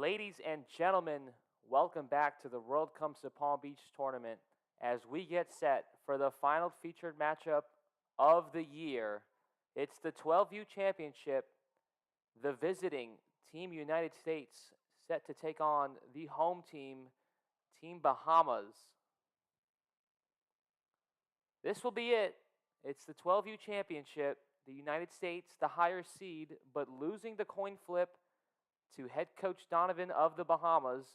Ladies and gentlemen, welcome back to the World Comes to Palm Beach tournament as we get set for the final featured matchup of the year. It's the 12U Championship, the visiting Team United States set to take on the home team, Team Bahamas. This will be it. It's the 12U Championship, the United States, the higher seed, but losing the coin flip to head coach Donovan of the Bahamas.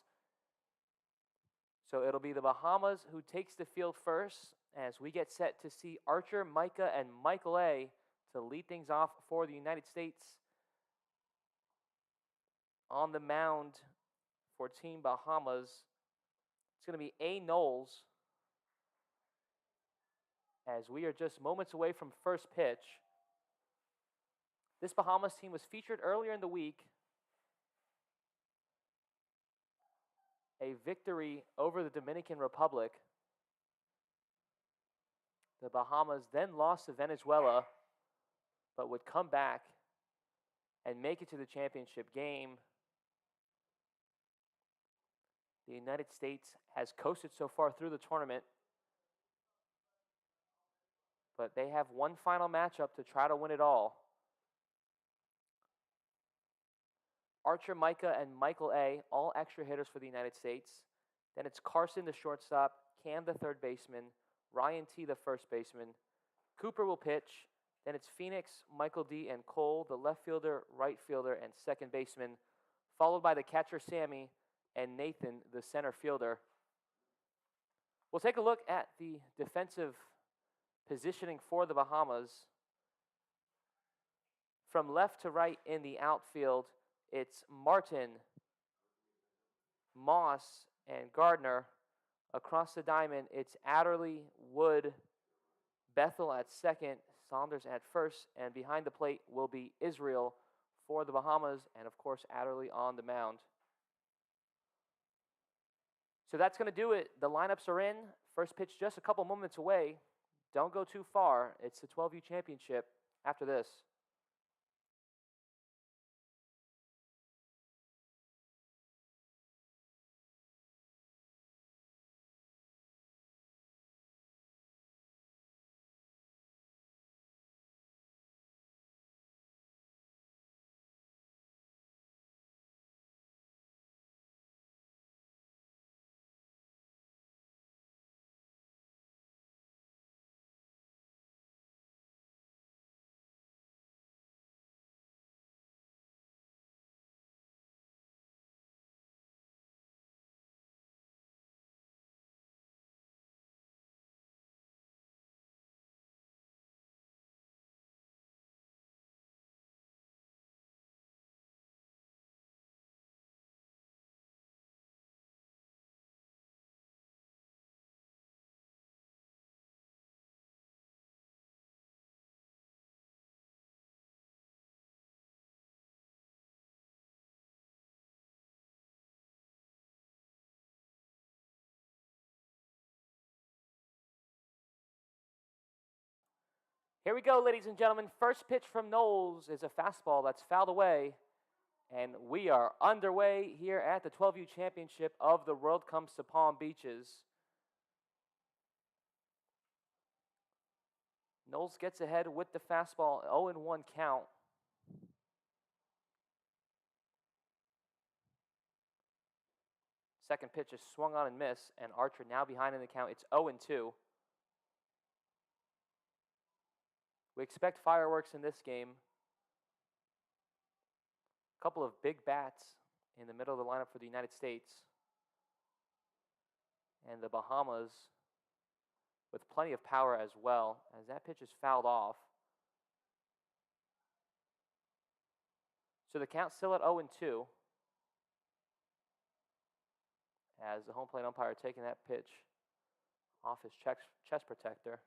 So it'll be the Bahamas who takes the field first as we get set to see Archer, Micah, and Michael A. to lead things off for the United States. On the mound for Team Bahamas, it's going to be A. Knowles as we are just moments away from first pitch. This Bahamas team was featured earlier in the week. A victory over the Dominican Republic. The Bahamas then lost to Venezuela, but would come back and make it to the championship game. The United States has coasted so far through the tournament, but they have one final matchup to try to win it all. Archer, Micah, and Michael A., all extra hitters for the United States. Then it's Carson, the shortstop, Cam, the third baseman, Ryan T., the first baseman. Cooper will pitch. Then it's Phoenix, Michael D., and Cole, the left fielder, right fielder, and second baseman, followed by the catcher, Sammy, and Nathan, the center fielder. We'll take a look at the defensive positioning for the Bahamas. From left to right in the outfield, it's Martin, Moss, and Gardner. Across the diamond, it's Adderley, Wood, Bethel at second, Saunders at first, and behind the plate will be Israel for the Bahamas, and of course Adderley on the mound. So that's going to do it. The lineups are in. First pitch just a couple moments away. Don't go too far. It's the 12U Championship after this. Here we go, ladies and gentlemen. First pitch from Knowles is a fastball that's fouled away. And we are underway here at the 12U Championship of the World Comes to Palm Beaches. Knowles gets ahead with the fastball, 0-1 count. Second pitch is swung on and missed, and Archer now behind in the count. It's 0-2. We expect fireworks in this game. A couple of big bats in the middle of the lineup for the United States. And the Bahamas with plenty of power as well, as that pitch is fouled off. So the count's still at 0-2. As the home plate umpire taking that pitch off his chest protector.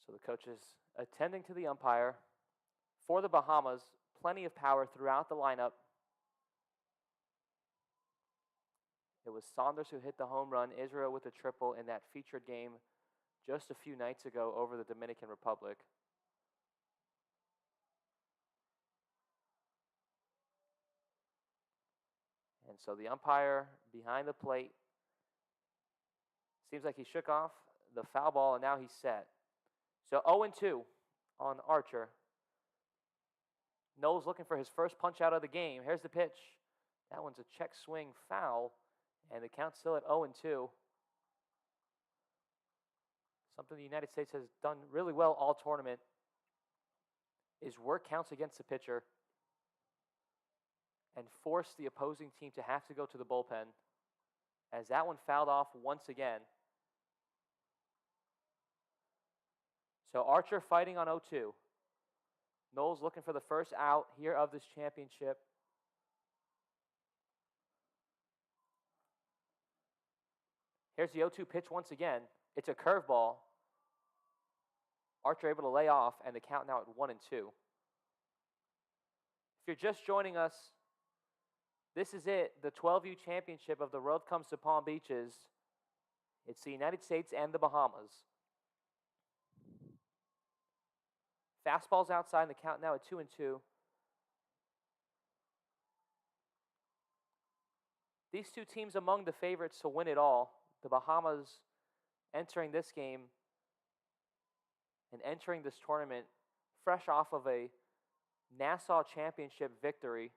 So the coach is attending to the umpire. For the Bahamas, plenty of power throughout the lineup. It was Saunders who hit the home run, Israel with a triple in that featured game just a few nights ago over the Dominican Republic. And so the umpire behind the plate seems like he shook off the foul ball, and now he's set. So 0-2 on Archer. Knowles looking for his first punch out of the game. Here's the pitch. That one's a check swing foul, and the count's still at 0-2. Something the United States has done really well all tournament is work counts against the pitcher and force the opposing team to have to go to the bullpen, as that one fouled off once again. So Archer fighting on 0-2. Knowles looking for the first out here of this championship. Here's the 0-2 pitch once again. It's a curveball. Archer able to lay off, and the count now at 1-2. If you're just joining us, this is it, the 12U championship of the World comes to Palm Beaches. It's the United States and the Bahamas. Fastball's outside, and the count now at 2-2. These two teams among the favorites to win it all. The Bahamas entering this game and entering this tournament fresh off of a Nassau Championship victory.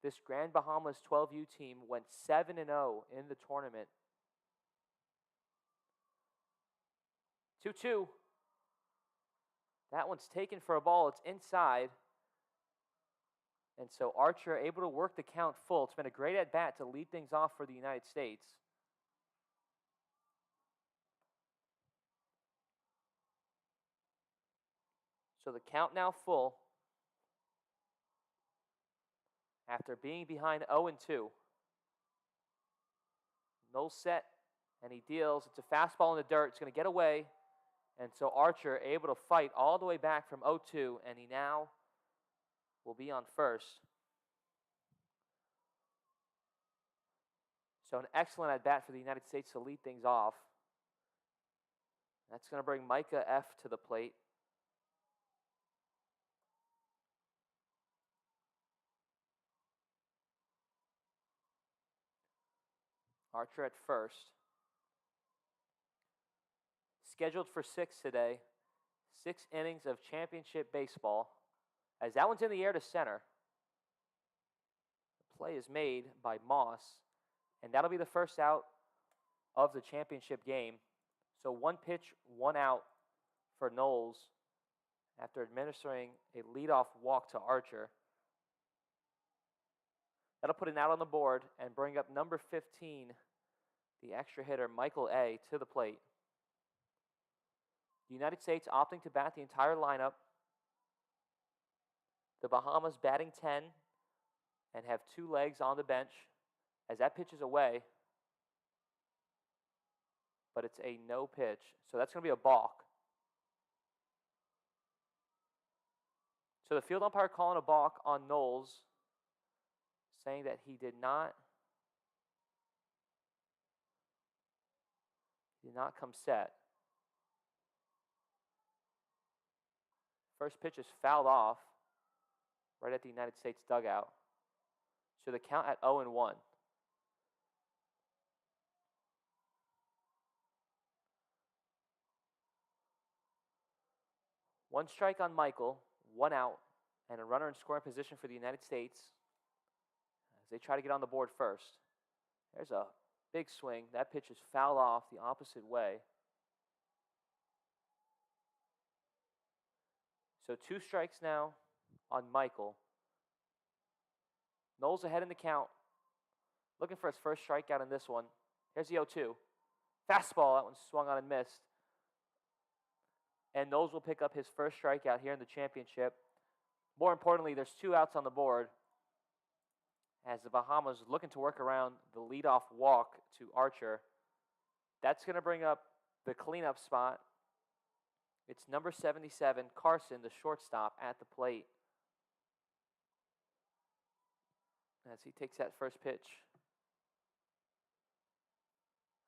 This Grand Bahamas 12U team went 7-0 in the tournament. 2-2. That one's taken for a ball. It's inside. And so Archer able to work the count full. It's been a great at-bat to lead things off for the United States. So the count now full after being behind 0-2. Knowles set, and he deals. It's a fastball in the dirt. It's going to get away. And so Archer able to fight all the way back from 0-2, and he now will be on first. So an excellent at-bat for the United States to lead things off. That's going to bring Micah F. to the plate. Archer at first. Scheduled for 6 today. 6 innings of championship baseball. As that one's in the air to center. The play is made by Moss. And that'll be the first out of the championship game. So 1 pitch, 1 out for Knowles after administering a leadoff walk to Archer. That'll put an out on the board and bring up number 15, the extra hitter, Michael A., to the plate. The United States opting to bat the entire lineup. The Bahamas batting 10 and have 2 legs on the bench as that pitch is away. But it's a no pitch, so that's going to be a balk. So the field umpire calling a balk on Knowles, saying that he did not come set. First pitch is fouled off right at the United States dugout. So the count at 0-1. One strike on Michael, 1 out, and a runner in scoring position for the United States as they try to get on the board first. There's a big swing. That pitch is fouled off the opposite way. So 2 strikes now on Michael. Knowles ahead in the count. Looking for his first strikeout in this one. Here's the 0-2. Fastball. That one swung on and missed. And Knowles will pick up his first strikeout here in the championship. More importantly, there's 2 outs on the board as the Bahamas looking to work around the leadoff walk to Archer. That's going to bring up the cleanup spot. It's number 77, Carson, the shortstop, at the plate. As he takes that first pitch.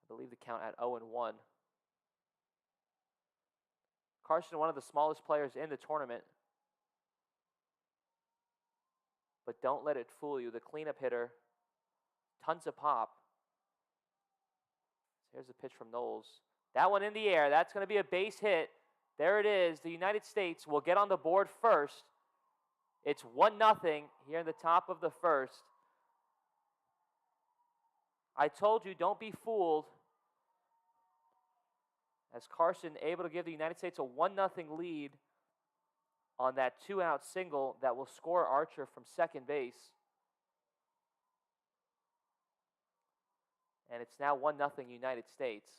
I believe the count at 0-1. Carson, one of the smallest players in the tournament. But don't let it fool you. The cleanup hitter Tons of pop. So here's a pitch from Knowles. That one in the air. That's going to be a base hit. There it is. The United States will get on the board first. It's 1-0 here in the top of the first. I told you, don't be fooled. As Carson able to give the United States a 1-0 lead on that 2-out single that will score Archer from second base. And it's now 1-0 United States.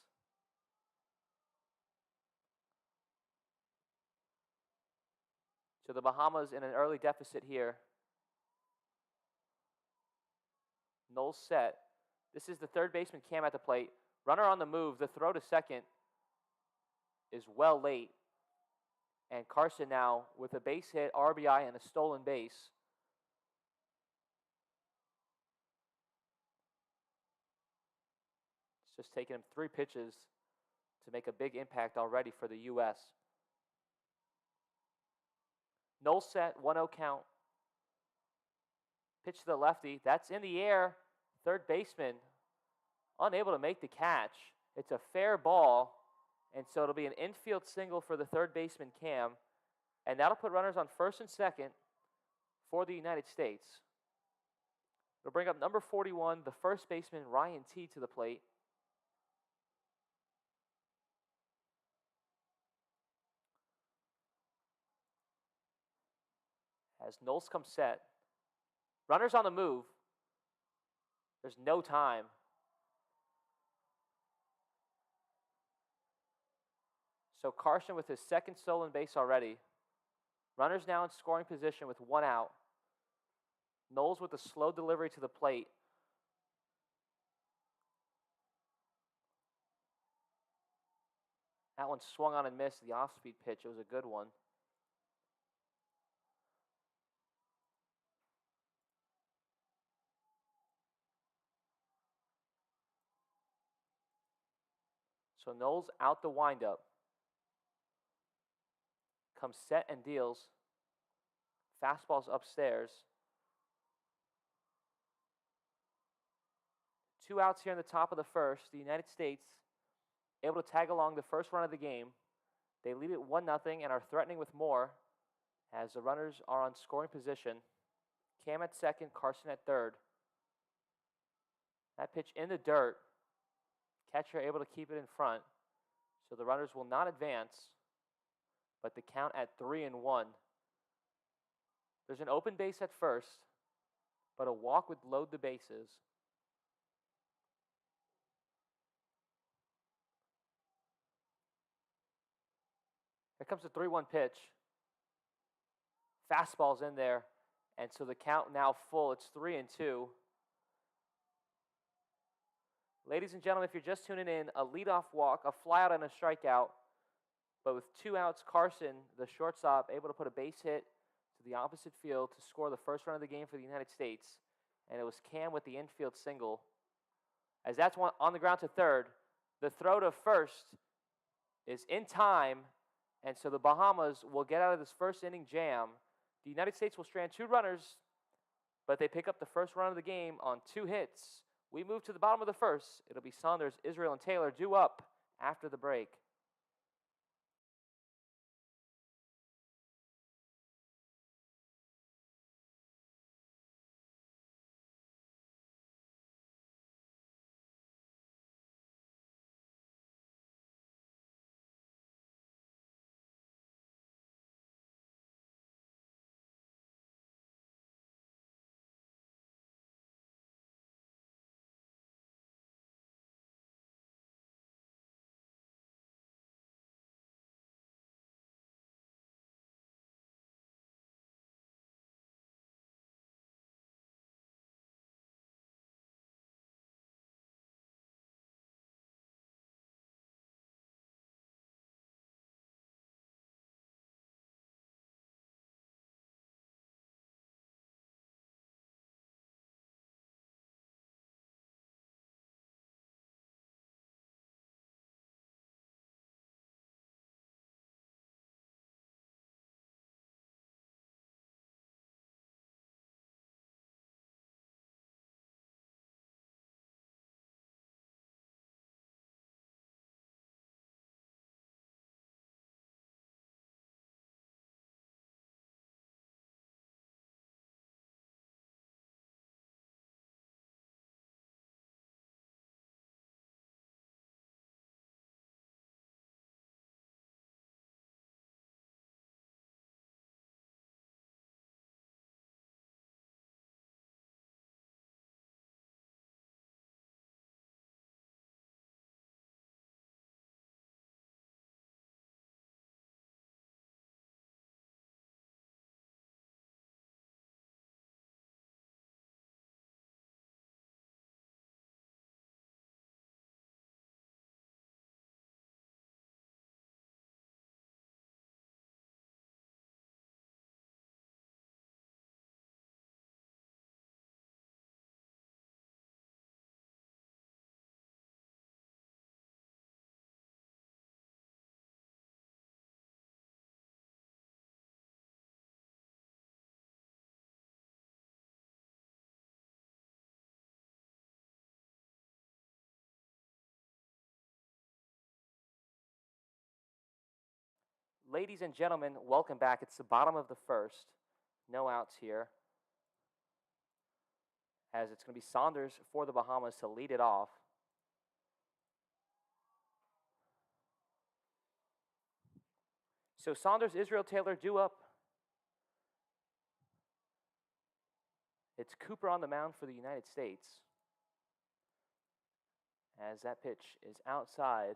So the Bahamas in an early deficit here. Knowles set. This is the third baseman Cam at the plate. Runner on the move. The throw to second is well late. And Carson now with a base hit, RBI, and a stolen base. It's just taken him 3 pitches to make a big impact already for the U.S. Knowles set, 1-0 count. Pitch to the lefty. That's in the air. Third baseman unable to make the catch. It's a fair ball. And so it'll be an infield single for the third baseman, Cam. And that'll put runners on first and second for the United States. It'll bring up number 41, the first baseman, Ryan T., to the plate. As Knowles comes set. Runners on the move. There's no time. So Carson with his second stolen base already. Runners now in scoring position with 1 out. Knowles with a slow delivery to the plate. That one swung on and missed. The off-speed pitch. It was a good one. So Knowles out the windup. Comes set and deals. Fastball's upstairs. 2 outs here in the top of the first. The United States able to tag along the first run of the game. They lead it 1-0 and are threatening with more as the runners are on scoring position. Cam at second, Carson at third. That pitch in the dirt. Catcher able to keep it in front. So the runners will not advance, but the count at 3-1. There's an open base at first, but a walk would load the bases. Here comes the 3-1 pitch. Fastball's in there, and so the count now full. It's 3-2. Ladies and gentlemen, if you're just tuning in, a leadoff walk, a flyout, and a strikeout. But with 2 outs, Carson, the shortstop, able to put a base hit to the opposite field to score the first run of the game for the United States. And it was Cam with the infield single. As that's one on the ground to third, the throw to first is in time. And so the Bahamas will get out of this first inning jam. The United States will strand 2 runners, but they pick up the first run of the game on 2 hits. We move to the bottom of the first. It'll be Saunders, Israel, and Taylor due up after the break. Ladies and gentlemen, welcome back. It's the bottom of the first. No outs here. As it's going to be Saunders for the Bahamas to lead it off. So Saunders, Israel, Taylor due up. It's Cooper on the mound for the United States. As that pitch is outside.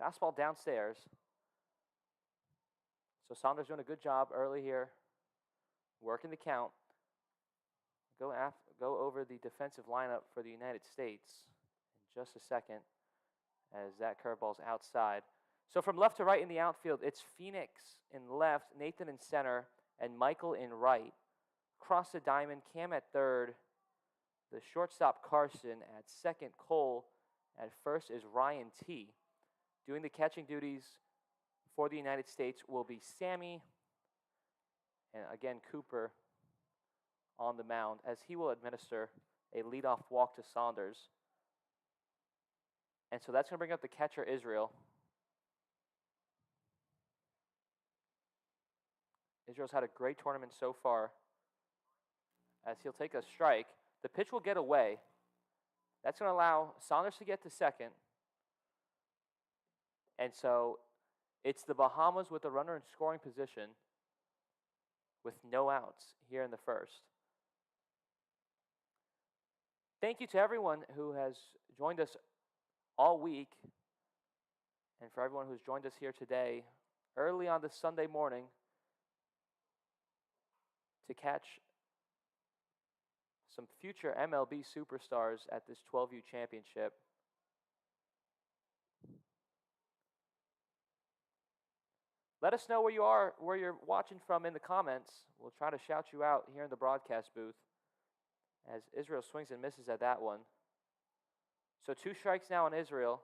Fastball downstairs. So Saunders doing a good job early here, working the count. Go over the defensive lineup for the United States in just a second as that curveball's outside. So from left to right in the outfield, it's Phoenix in left, Nathan in center, and Michael in right. Across the diamond, Cam at third, the shortstop Carson at second, Cole at first is Ryan T. Doing the catching duties for the United States will be Sammy, and again Cooper on the mound as he will administer a leadoff walk to Saunders. And so that's going to bring up the catcher, Israel. Israel's had a great tournament so far as he'll take a strike. The pitch will get away. That's going to allow Saunders to get to second. And so it's the Bahamas with a runner in scoring position with no outs here in the first. Thank you to everyone who has joined us all week and for everyone who's joined us here today early on this Sunday morning to catch some future MLB superstars at this 12U championship. Let us know where you are, where you're watching from in the comments. We'll try to shout you out here in the broadcast booth as Israel swings and misses at that one. So 2 strikes now on Israel.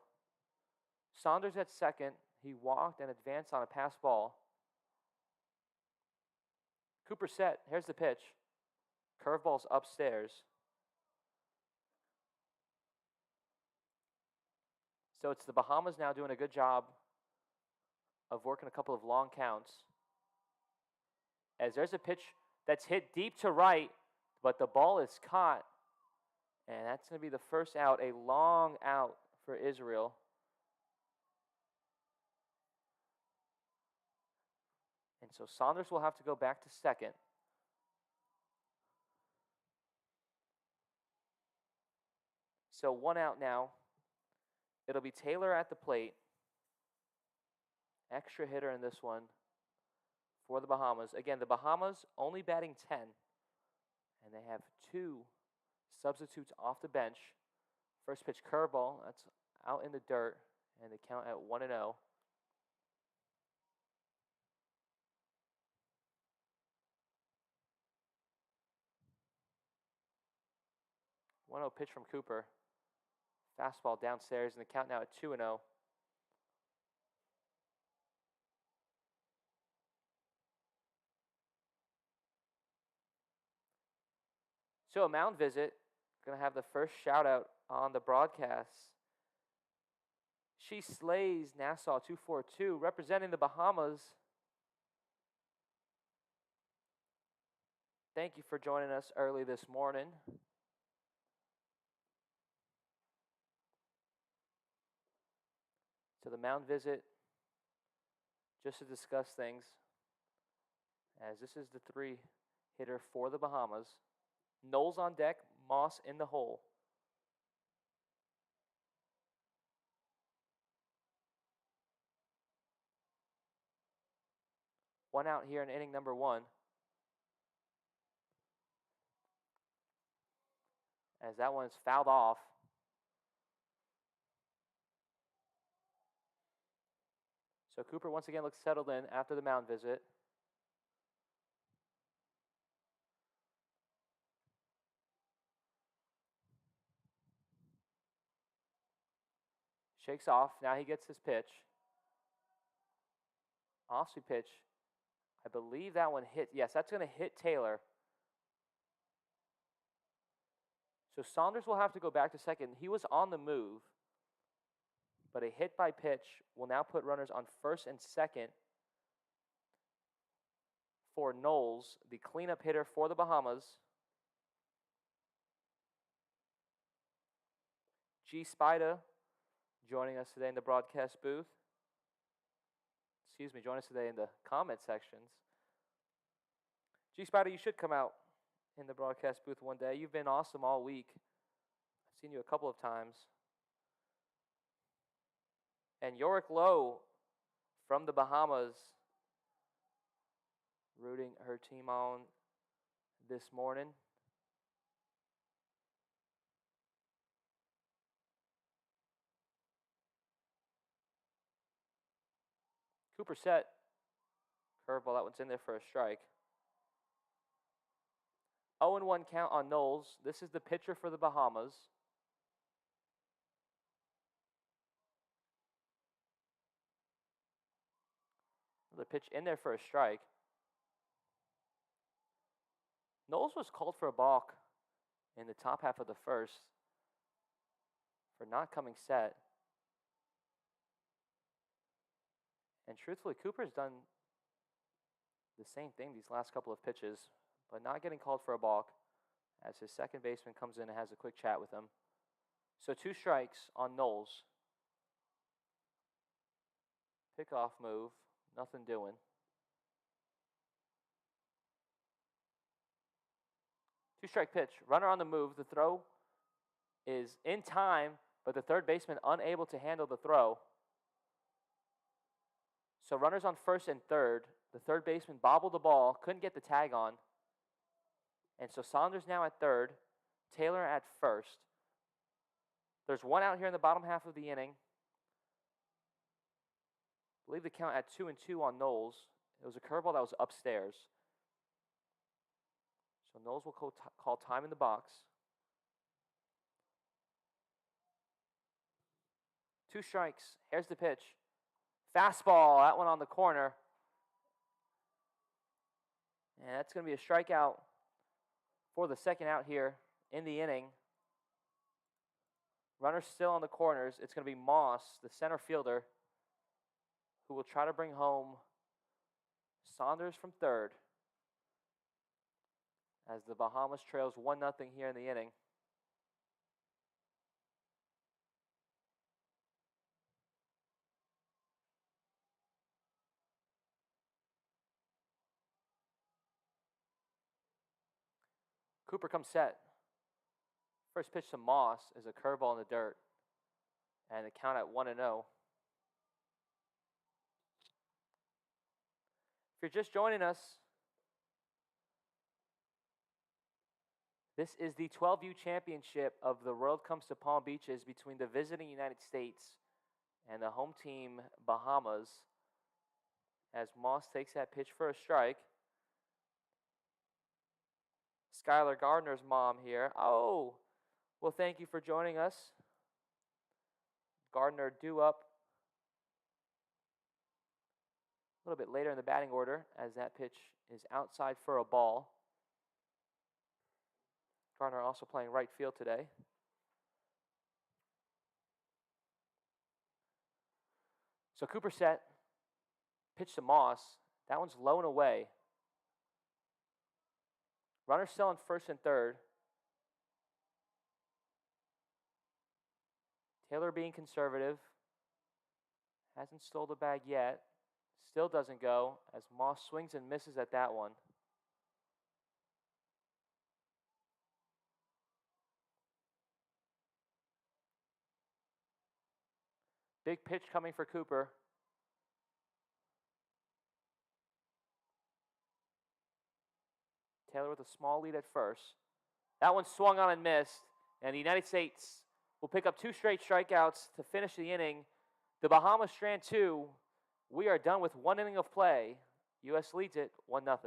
Saunders at second. He walked and advanced on a pass ball. Cooper set. Here's the pitch. Curveball's upstairs. So it's the Bahamas now doing a good job of working a couple of long counts. As there's a pitch that's hit deep to right, but the ball is caught. And that's going to be the first out, a long out for Israel. And so Saunders will have to go back to second. So 1 out now. It'll be Taylor at the plate. Extra hitter in this one for the Bahamas. Again, the Bahamas only batting 10. And they have 2 substitutes off the bench. First pitch curveball. That's out in the dirt. And they count at 1-0. One 0 pitch from Cooper. Fastball downstairs, and the count now at 2-0. So a mound visit. Going to have the first shout out on the broadcast. She slays Nassau 242, representing the Bahamas. Thank you for joining us early this morning. To the mound visit, just to discuss things, as this is the 3 hitter for the Bahamas. Knowles on deck, Moss in the hole. One out here in inning number 1. As that one is fouled off. So Cooper once again looks settled in after the mound visit. Shakes off. Now he gets his pitch. Off-speed pitch. I believe that one hit. Yes, that's going to hit Taylor. So Saunders will have to go back to second. He was on the move, but a hit by pitch will now put runners on first and second for Knowles, the cleanup hitter for the Bahamas. G. Spida joining us today in the broadcast booth. Join us today in the comment sections. G. Spida, you should come out in the broadcast booth one day. You've been awesome all week. I've seen you a couple of times. And Yorick Lowe from the Bahamas rooting her team on this morning. Cooper set. Curveball, that one's in there for a strike. 0-1 count on Knowles. This is the pitcher for the Bahamas. The pitch in there for a strike. Knowles was called for a balk in the top half of the first for not coming set. And truthfully, Cooper's done the same thing these last couple of pitches, but not getting called for a balk as his second baseman comes in and has a quick chat with him. So 2 strikes on Knowles. Pickoff move, nothing doing. 2-strike pitch, runner on the move. The throw is in time, but the third baseman unable to handle the throw. So runners on first and third. The third baseman bobbled the ball, couldn't get the tag on. And so Saunders now at third, Taylor at first. There's 1 out here in the bottom half of the inning. I believe the count at 2-2 on Knowles. It was a curveball that was upstairs. So Knowles will call time in the box. 2 strikes. Here's the pitch. Fastball, that one on the corner. And that's going to be a strikeout for the second out here in the inning. Runner still on the corners. It's going to be Moss, the center fielder, who will try to bring home Saunders from third as the Bahamas trails 1-0 here in the inning. Cooper comes set. First pitch to Moss is a curveball in the dirt. And the count at 1-0. If you're just joining us, this is the 12U championship of the World Comes to Palm Beaches between the visiting United States and the home team Bahamas. As Moss takes that pitch for a strike. Skylar Gardner's mom here. Oh, well, thank you for joining us. Gardner due up a little bit later in the batting order as that pitch is outside for a ball. Gardner also playing right field today. So Cooper set. Pitch to Moss. That one's low and away. Runner still on first and third. Taylor being conservative. Hasn't stole the bag yet. Still doesn't go as Moss swings and misses at that one. Big pitch coming for Cooper. Taylor with a small lead at first. That one swung on and missed. And the United States will pick up 2 straight strikeouts to finish the inning. The Bahamas strand 2. We are done with 1 inning of play. U.S. leads it 1-0.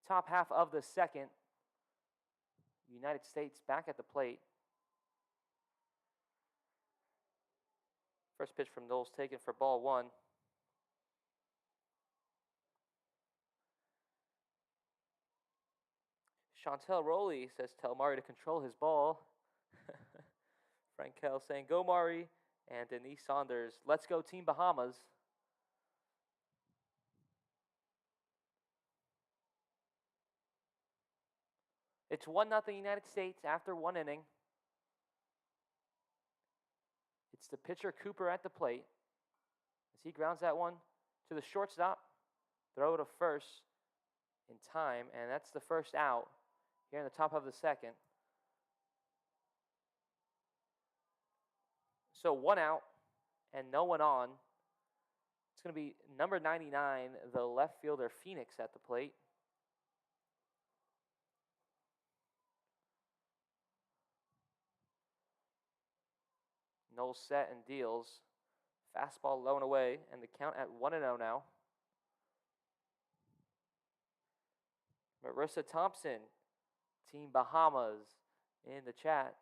Top half of the second. United States back at the plate. First pitch from Knowles taken for ball one. Chantel Rowley says, tell Mari to control his ball. Frankel saying, go Mari. And Denise Saunders, let's go Team Bahamas. It's 1-0 United States after one inning. It's the pitcher Cooper at the plate as he grounds that one to the shortstop. Throw to first in time, and that's the first out here in the top of the second. So 1 out and no one on. It's going to be number 99, the left fielder Phoenix at the plate. Knowles set and deals. Fastball low and away, and the count at 1-0 now. Marissa Thompson, Team Bahamas, in the chat.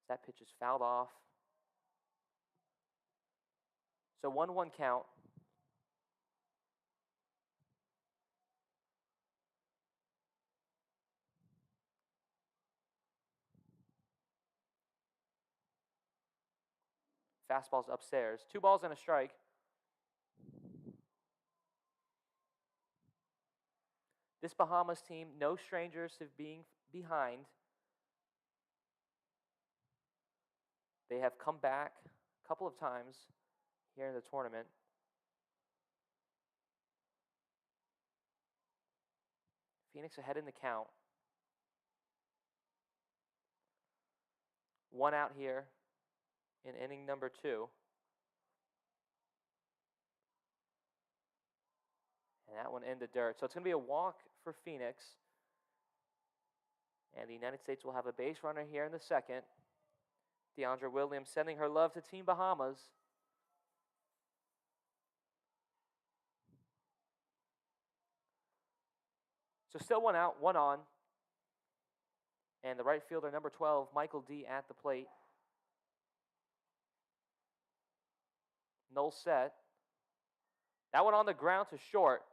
That pitch is fouled off. So 1-1 count. Fastball's upstairs. 2 balls and a strike. This Bahamas team, no strangers to being behind. They have come back a couple of times here in the tournament. Phoenix ahead in the count. 1 out here in inning number 2. And that one in the dirt. So it's going to be a walk for Phoenix. And the United States will have a base runner here in the second. DeAndre Williams sending her love to Team Bahamas. So still 1 out, 1 on. And the right fielder, number 12, Michael D. at the plate. Knowles set. That one on the ground to short.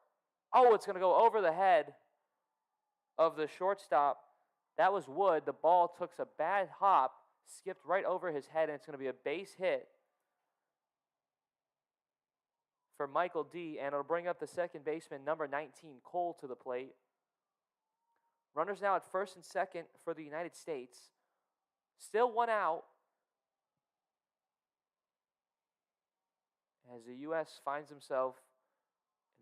Oh, it's going to go over the head of the shortstop. That was Wood. The ball took a bad hop, skipped right over his head, and it's going to be a base hit for Michael D., and it'll bring up the second baseman, number 19, Cole, to the plate. Runners now at first and second for the United States. Still 1 out as the U.S. finds himself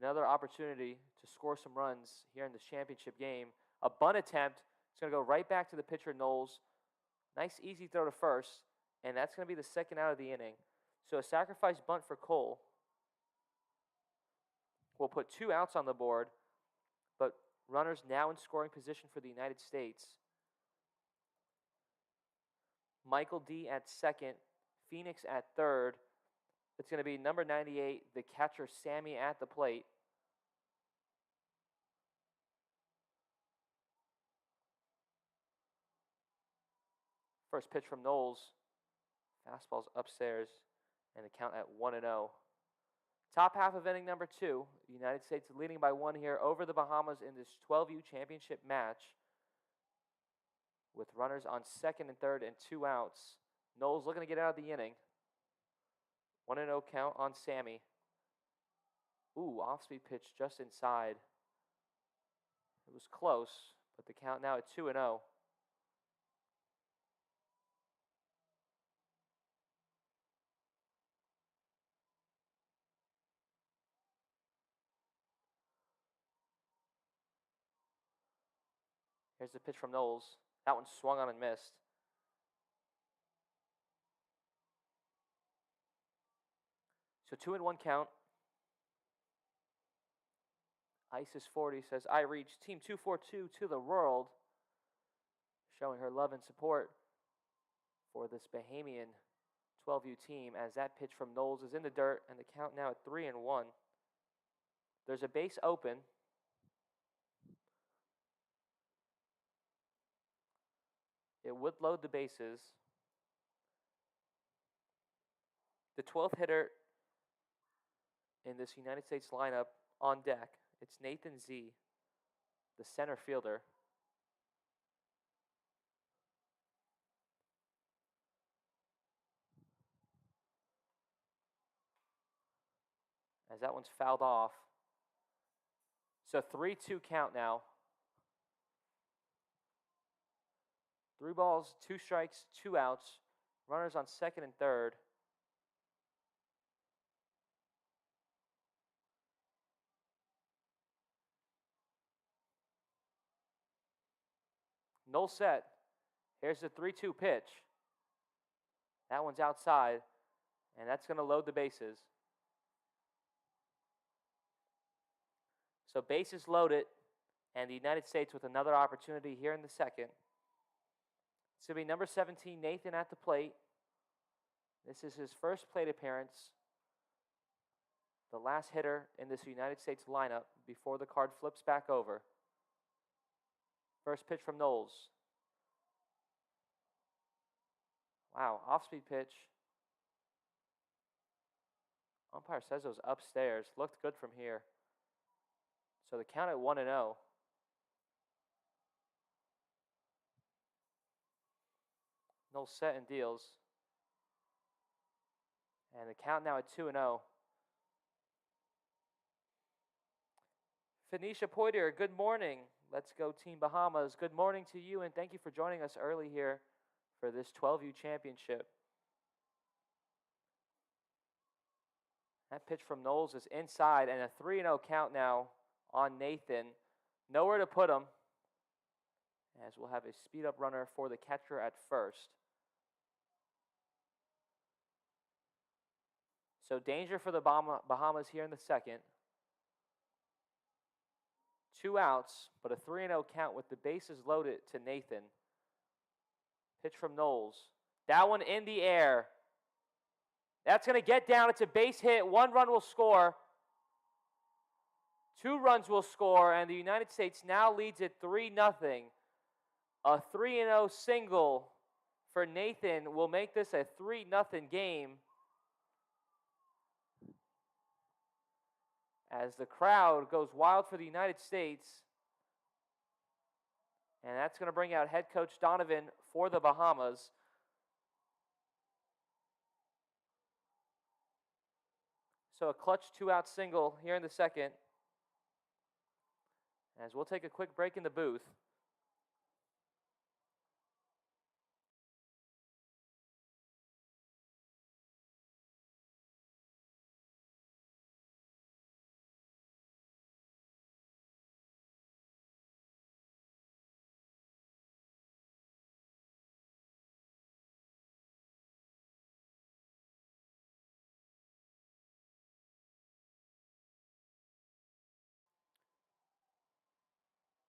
another opportunity to score some runs here in this championship game. A bunt attempt. It's going to go right back to the pitcher, Knowles. Nice, easy throw to first, and that's going to be the second out of the inning. So a sacrifice bunt for Cole will put 2 outs on the board, but runners now in scoring position for the United States. Michael D. at second, Phoenix at third. It's going to be number 98, the catcher, Sammy, at the plate. First pitch from Knowles. Fastball's upstairs, and the count at 1-0. Top half of inning number 2. The United States leading by 1 here over the Bahamas in this 12U championship match, with runners on second and third and 2 outs. Knowles looking to get out of the inning. 1-0 count on Sammy. Ooh, off-speed pitch just inside. It was close, but the count now at 2-0. Here's the pitch from Knowles. That one swung on and missed. So 2-1 count. Isis 40 says, I reach Team 242 to the world, showing her love and support for this Bahamian 12U team as that pitch from Knowles is in the dirt, and the count now at 3-1. There's a base open. It would load the bases. The 12th hitter in this United States lineup on deck, it's Nathan Z, the center fielder. As that one's fouled off. So 3-2 count now. 3 balls, 2 strikes, 2 outs. Runners on second and third. No set. Here's the 3-2 pitch. That one's outside, and that's going to load the bases. So bases loaded, and the United States with another opportunity here in the second. It's going to be number 17, Nathan, at the plate. This is his first plate appearance. The last hitter in this United States lineup before the card flips back over. First pitch from Knowles. Wow, off-speed pitch. Umpire says it was upstairs. Looked good from here. So the count at 1-0. Knowles set and deals. And the count now at 2-0. Phoenicia Poitier, good morning. Let's go Team Bahamas. Good morning to you, and thank you for joining us early here for this 12U championship. That pitch from Knowles is inside, and a 3-0 count now on Nathan. Nowhere to put him, as we'll have a speed-up runner for the catcher at first. So danger for the Bahamas here in the second. 2 outs, but a 3-0 count with the bases loaded to Nathan. Pitch from Knowles. That one in the air. That's going to get down. It's a base hit. 1 run will score. 2 runs will score, and the United States now leads it 3-0. A 3-0 single for Nathan will make this a 3-0 game. As the crowd goes wild for the United States. And that's going to bring out head coach Donovan for the Bahamas. So a clutch 2-out single here in the second. As we'll take a quick break in the booth.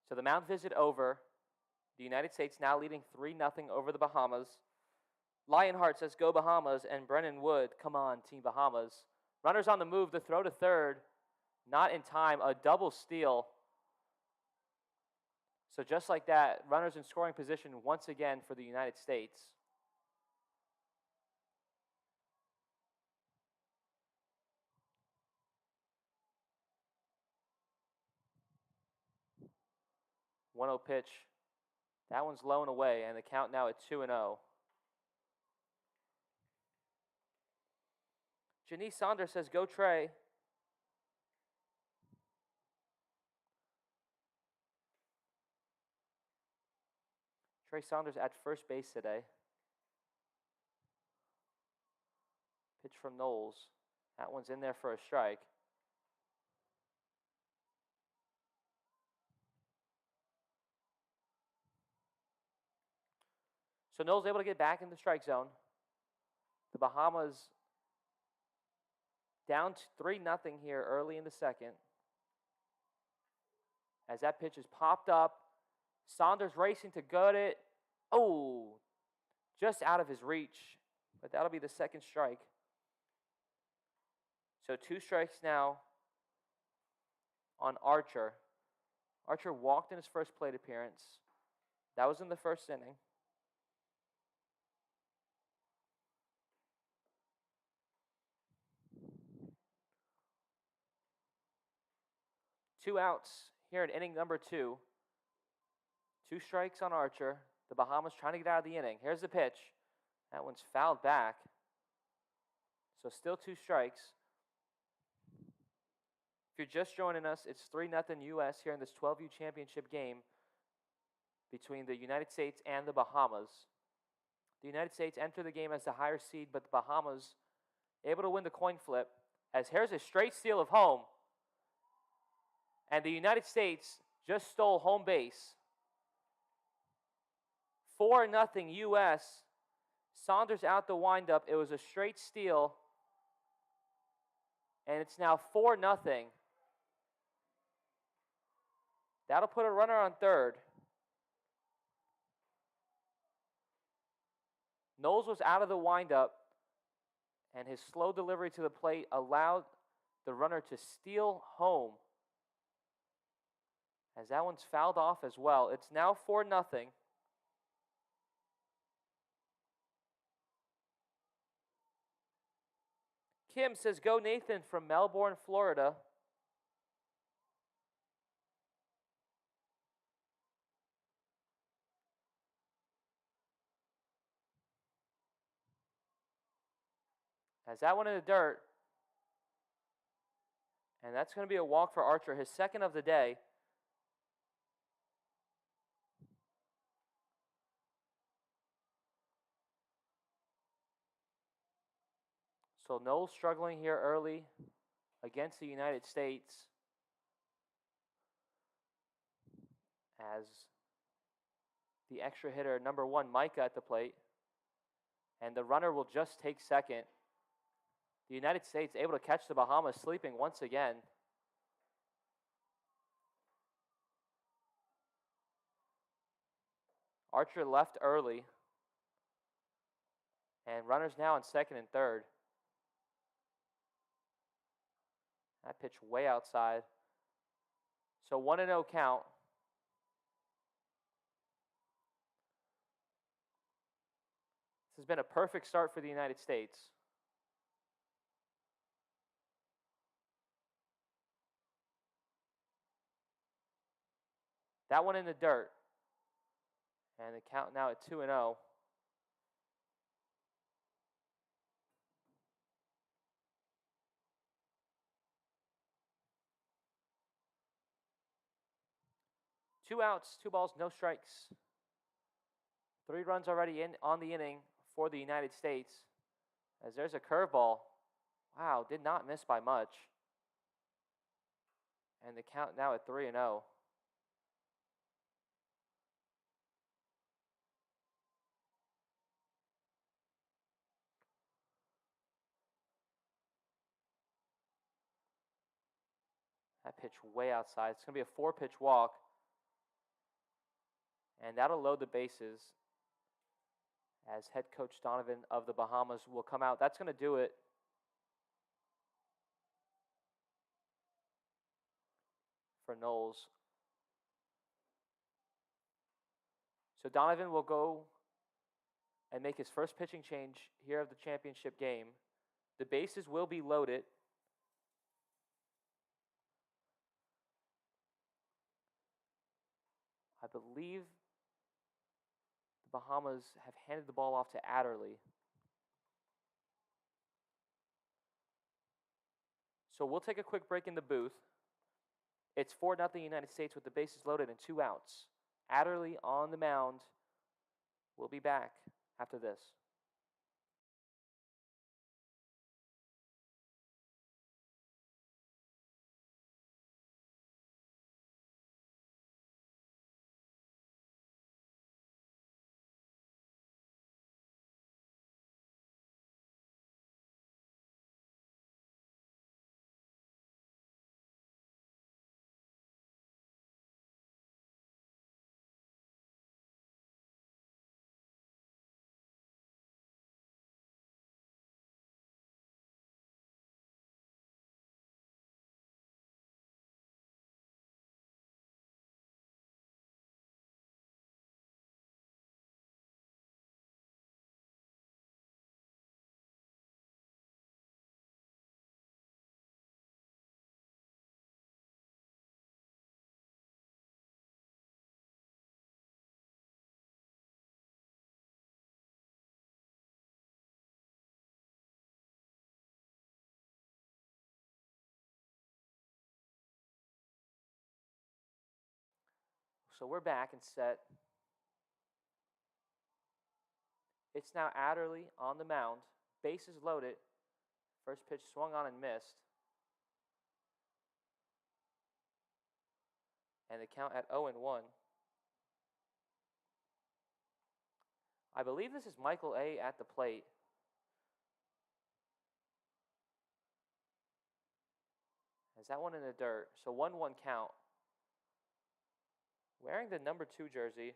So the mound visit over. The United States now leading 3-0 over the Bahamas. Lionheart says, go Bahamas, and Brennan Wood, come on, Team Bahamas. Runners on the move, the throw to third. Not in time, a double steal. So just like that, runners in scoring position once again for the United States. One-0 pitch. That one's low and away, and the count now at 2-0. Janice Saunders says, go Trey. Trey Saunders at first base today. Pitch from Knowles. That one's in there for a strike. So Knowles able to get back in the strike zone. The Bahamas down 3-0 here early in the second. As that pitch is popped up. Saunders racing to gut it. Oh, just out of his reach. But that'll be the second strike. So 2 strikes now on Archer. Archer walked in his first plate appearance. That was in the first inning. 2 outs here in inning number 2. 2 strikes on Archer. The Bahamas trying to get out of the inning. Here's the pitch. That one's fouled back. So still 2 strikes. If you're just joining us, it's 3-0 U.S. here in this 12U championship game between the United States and the Bahamas. The United States enter the game as the higher seed, but the Bahamas able to win the coin flip, as here's a straight steal of home. And the United States just stole home base. 4-0 U.S. Saunders out the windup. It was a straight steal. And it's now 4-0. That'll put a runner on third. Knowles was out of the windup, and his slow delivery to the plate allowed the runner to steal home. As that one's fouled off as well. It's now 4-0. Kim says, "Go Nathan" from Melbourne, Florida. Has that one in the dirt. And that's going to be a walk for Archer, his second of the day. So Knowles struggling here early against the United States as the extra hitter, number 1, Micah, at the plate. And the runner will just take second. The United States able to catch the Bahamas sleeping once again. Archer left early. And runners now in second and third. That pitch way outside. So 1-0 count. This has been a perfect start for the United States. That one in the dirt. And the count now at 2-0. Two outs, 2 balls, no strikes. 3 runs already in on the inning for the United States. As there's a curveball. Wow, did not miss by much. And the count now at 3-0. That pitch way outside. It's going to be a 4-pitch walk. And that'll load the bases as head coach Donovan of the Bahamas will come out. That's going to do it for Knowles. So Donovan will go and make his first pitching change here of the championship game. The bases will be loaded. I believe the Bahamas have handed the ball off to Adderley. So we'll take a quick break in the booth. It's 4-0 United States with the bases loaded and 2 outs. Adderley on the mound. We'll be back after this. So we're back and set. It's now Adderley on the mound. Bases loaded. First pitch swung on and missed. And the count at 0-1. I believe this is Michael A. at the plate. Has that one in the dirt. So 1-1 count. Wearing the number 2 jersey.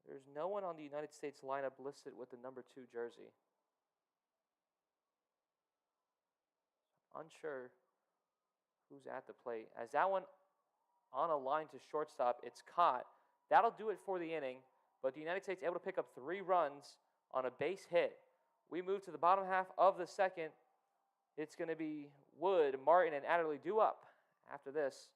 There's no one on the United States lineup listed with the number 2 jersey. Unsure who's at the plate. As that one on a line to shortstop, it's caught. That'll do it for the inning, but the United States able to pick up 3 runs on a base hit. We move to the bottom half of the second. It's going to be Wood, Martin, and Adderley due up after this.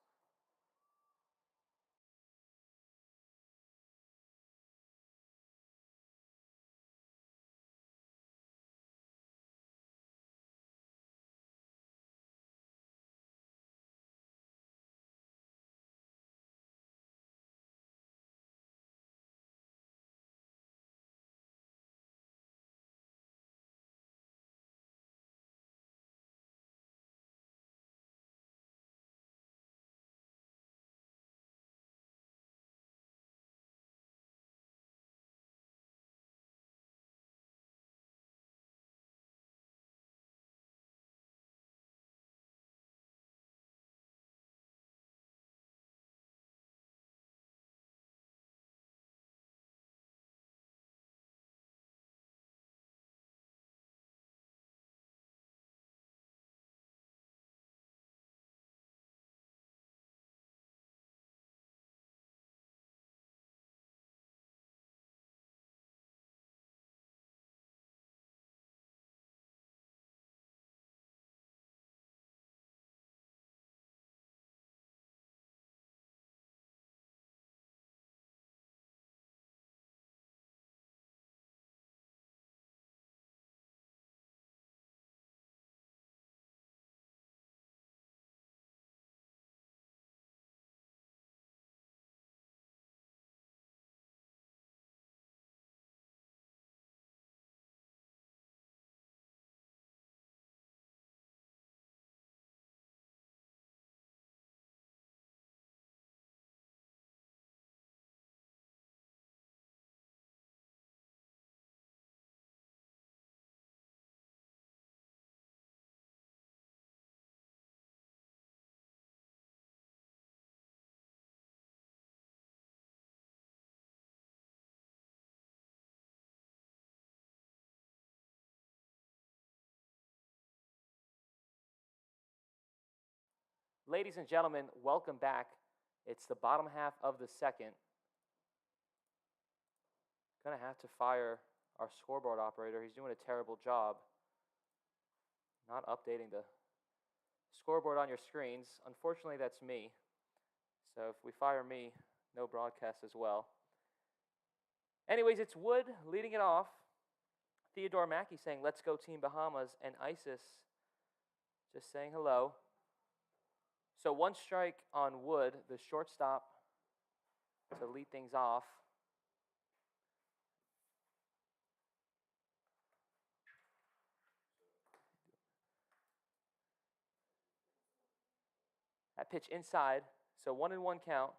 Ladies and gentlemen, welcome back. It's the bottom half of the second. Gonna have to fire our scoreboard operator. He's doing a terrible job not updating the scoreboard on your screens. Unfortunately, that's me. So if we fire me, no broadcast as well. Anyways, it's Wood leading it off. Theodore Mackey saying, "Let's go Team Bahamas," and Isis just saying hello. So 1 strike on Wood, the shortstop, to lead things off. That pitch inside, so 1-1 count.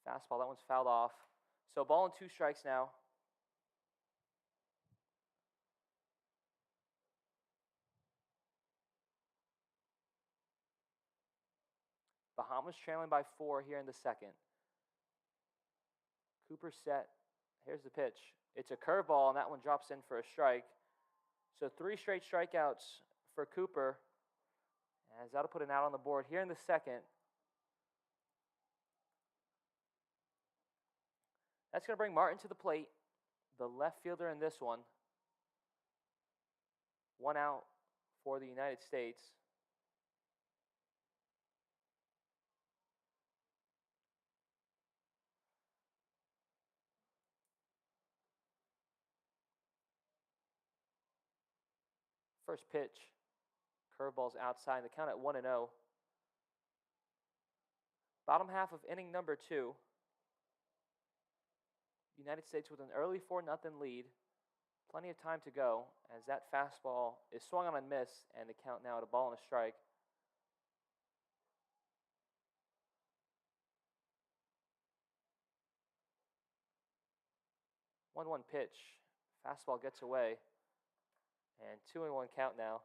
Fastball, that one's fouled off. So ball and 2 strikes now. Bahamas trailing by 4 here in the second. Cooper set. Here's the pitch. It's a curveball, and that one drops in for a strike. So 3 straight strikeouts for Cooper. As that'll put an out on the board here in the second. That's going to bring Martin to the plate, the left fielder in this one. 1 out for the United States. First pitch, curveball's outside, and the count at 1-0. Bottom half of inning number 2. United States with an early 4-0 lead. Plenty of time to go as that fastball is swung on and missed, and the count now at a ball and a strike. 1-1 pitch. Fastball gets away. And 2-1 count now.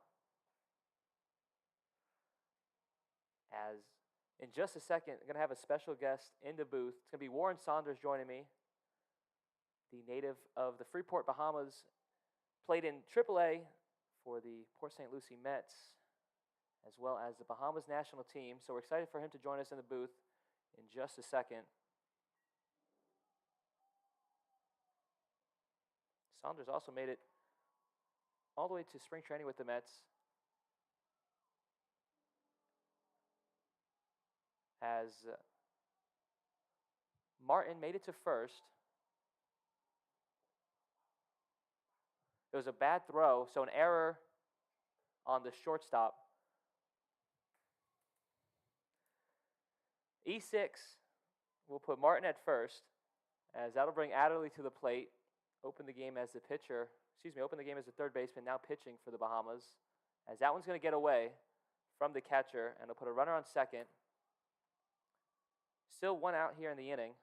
As in just a second, I'm going to have a special guest in the booth. It's going to be Warren Saunders joining me. The native of the Freeport, Bahamas, played in AAA for the Port St. Lucie Mets, as well as the Bahamas national team. So we're excited for him to join us in the booth in just a second. Saunders also made it all the way to spring training with the Mets. As Martin made it to first. It was a bad throw, so an error on the shortstop. E6 will put Martin at first, as that'll bring Adderley to the plate. Open the game as the third baseman, now pitching for the Bahamas. As that one's going to get away from the catcher, and it'll put a runner on second. Still 1 out here in the inning.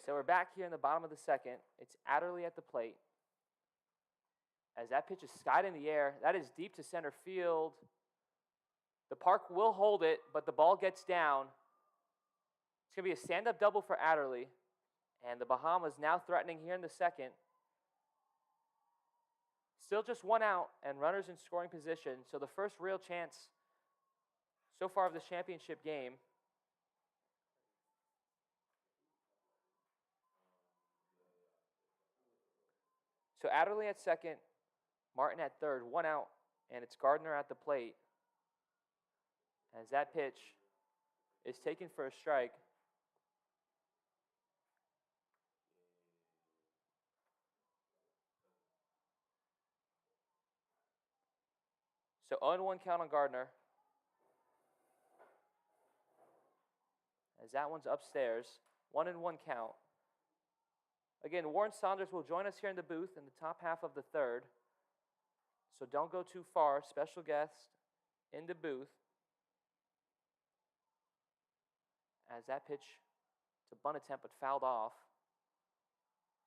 So we're back here in the bottom of the second. It's Adderley at the plate. As that pitch is skied in the air, that is deep to center field. The park will hold it, but the ball gets down. It's going to be a stand-up double for Adderley. And the Bahamas now threatening here in the second. Still just 1 out and runners in scoring position. So the first real chance so far of this championship game. So Adderley at second, Martin at third, 1 out, and it's Gardner at the plate. As that pitch is taken for a strike. So 0-1 count on Gardner. As that one's upstairs, 1-1 count. Again, Warren Saunders will join us here in the booth in the top half of the third. So don't go too far. Special guest in the booth. As that pitch, it's a bunt attempt but fouled off.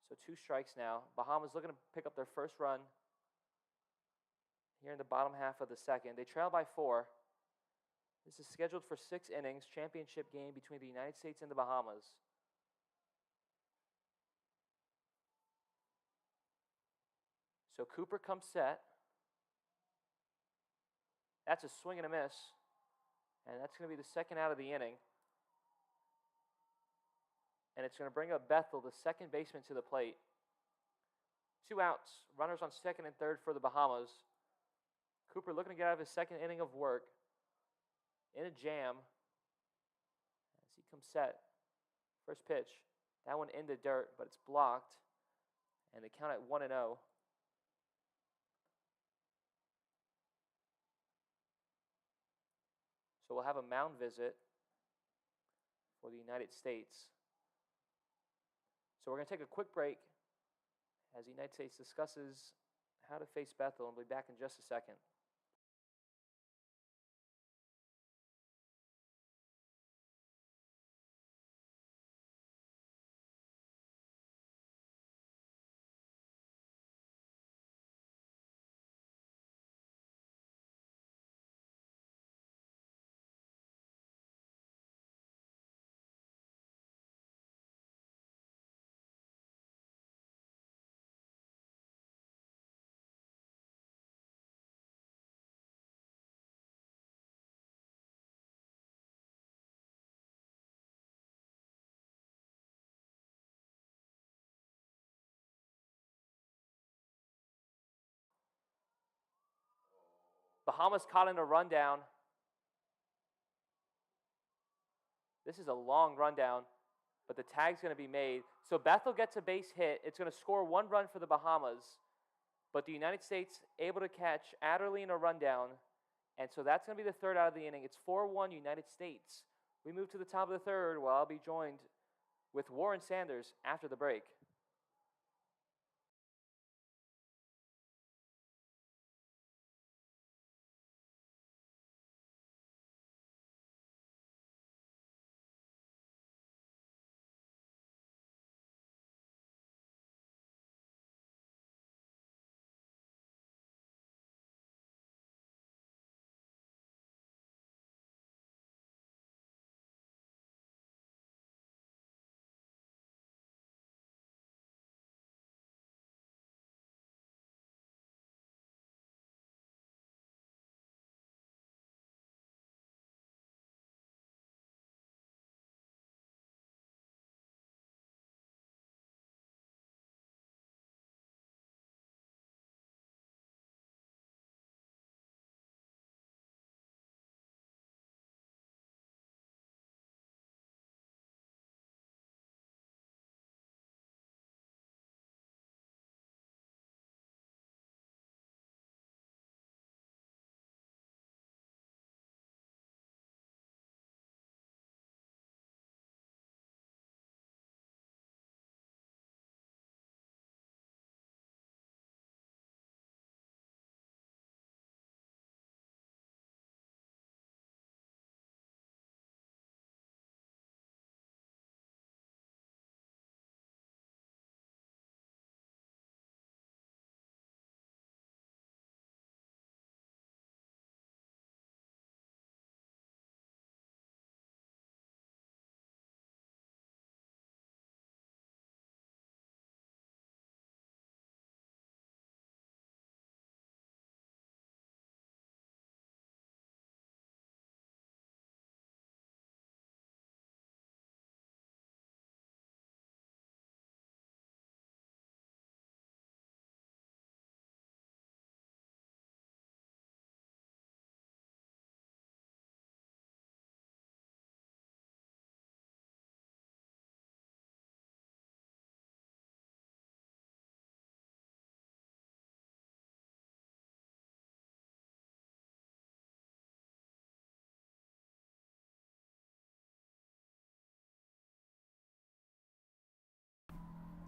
So 2 strikes now. Bahamas looking to pick up their first run here in the bottom half of the second. They trail by 4. This is scheduled for 6 innings, championship game between the United States and the Bahamas. So Cooper comes set. That's a swing and a miss. And that's going to be the second out of the inning. And it's going to bring up Bethel, the second baseman, to the plate. 2 outs, runners on second and third for the Bahamas. Cooper looking to get out of his second inning of work in a jam as he comes set. First pitch, that one in the dirt, but it's blocked. And they count at 1-0. So we'll have a mound visit for the United States. So we're going to take a quick break as the United States discusses how to face Bethel, and we'll be back in just a second. Bahamas caught in a rundown. This is a long rundown, but the tag's going to be made. So Bethel gets a base hit. It's going to score 1 run for the Bahamas, but the United States able to catch Adderley in a rundown, and so that's going to be the third out of the inning. It's 4-1 United States. We move to the top of the third, where I'll be joined with Warren Sanders after the break.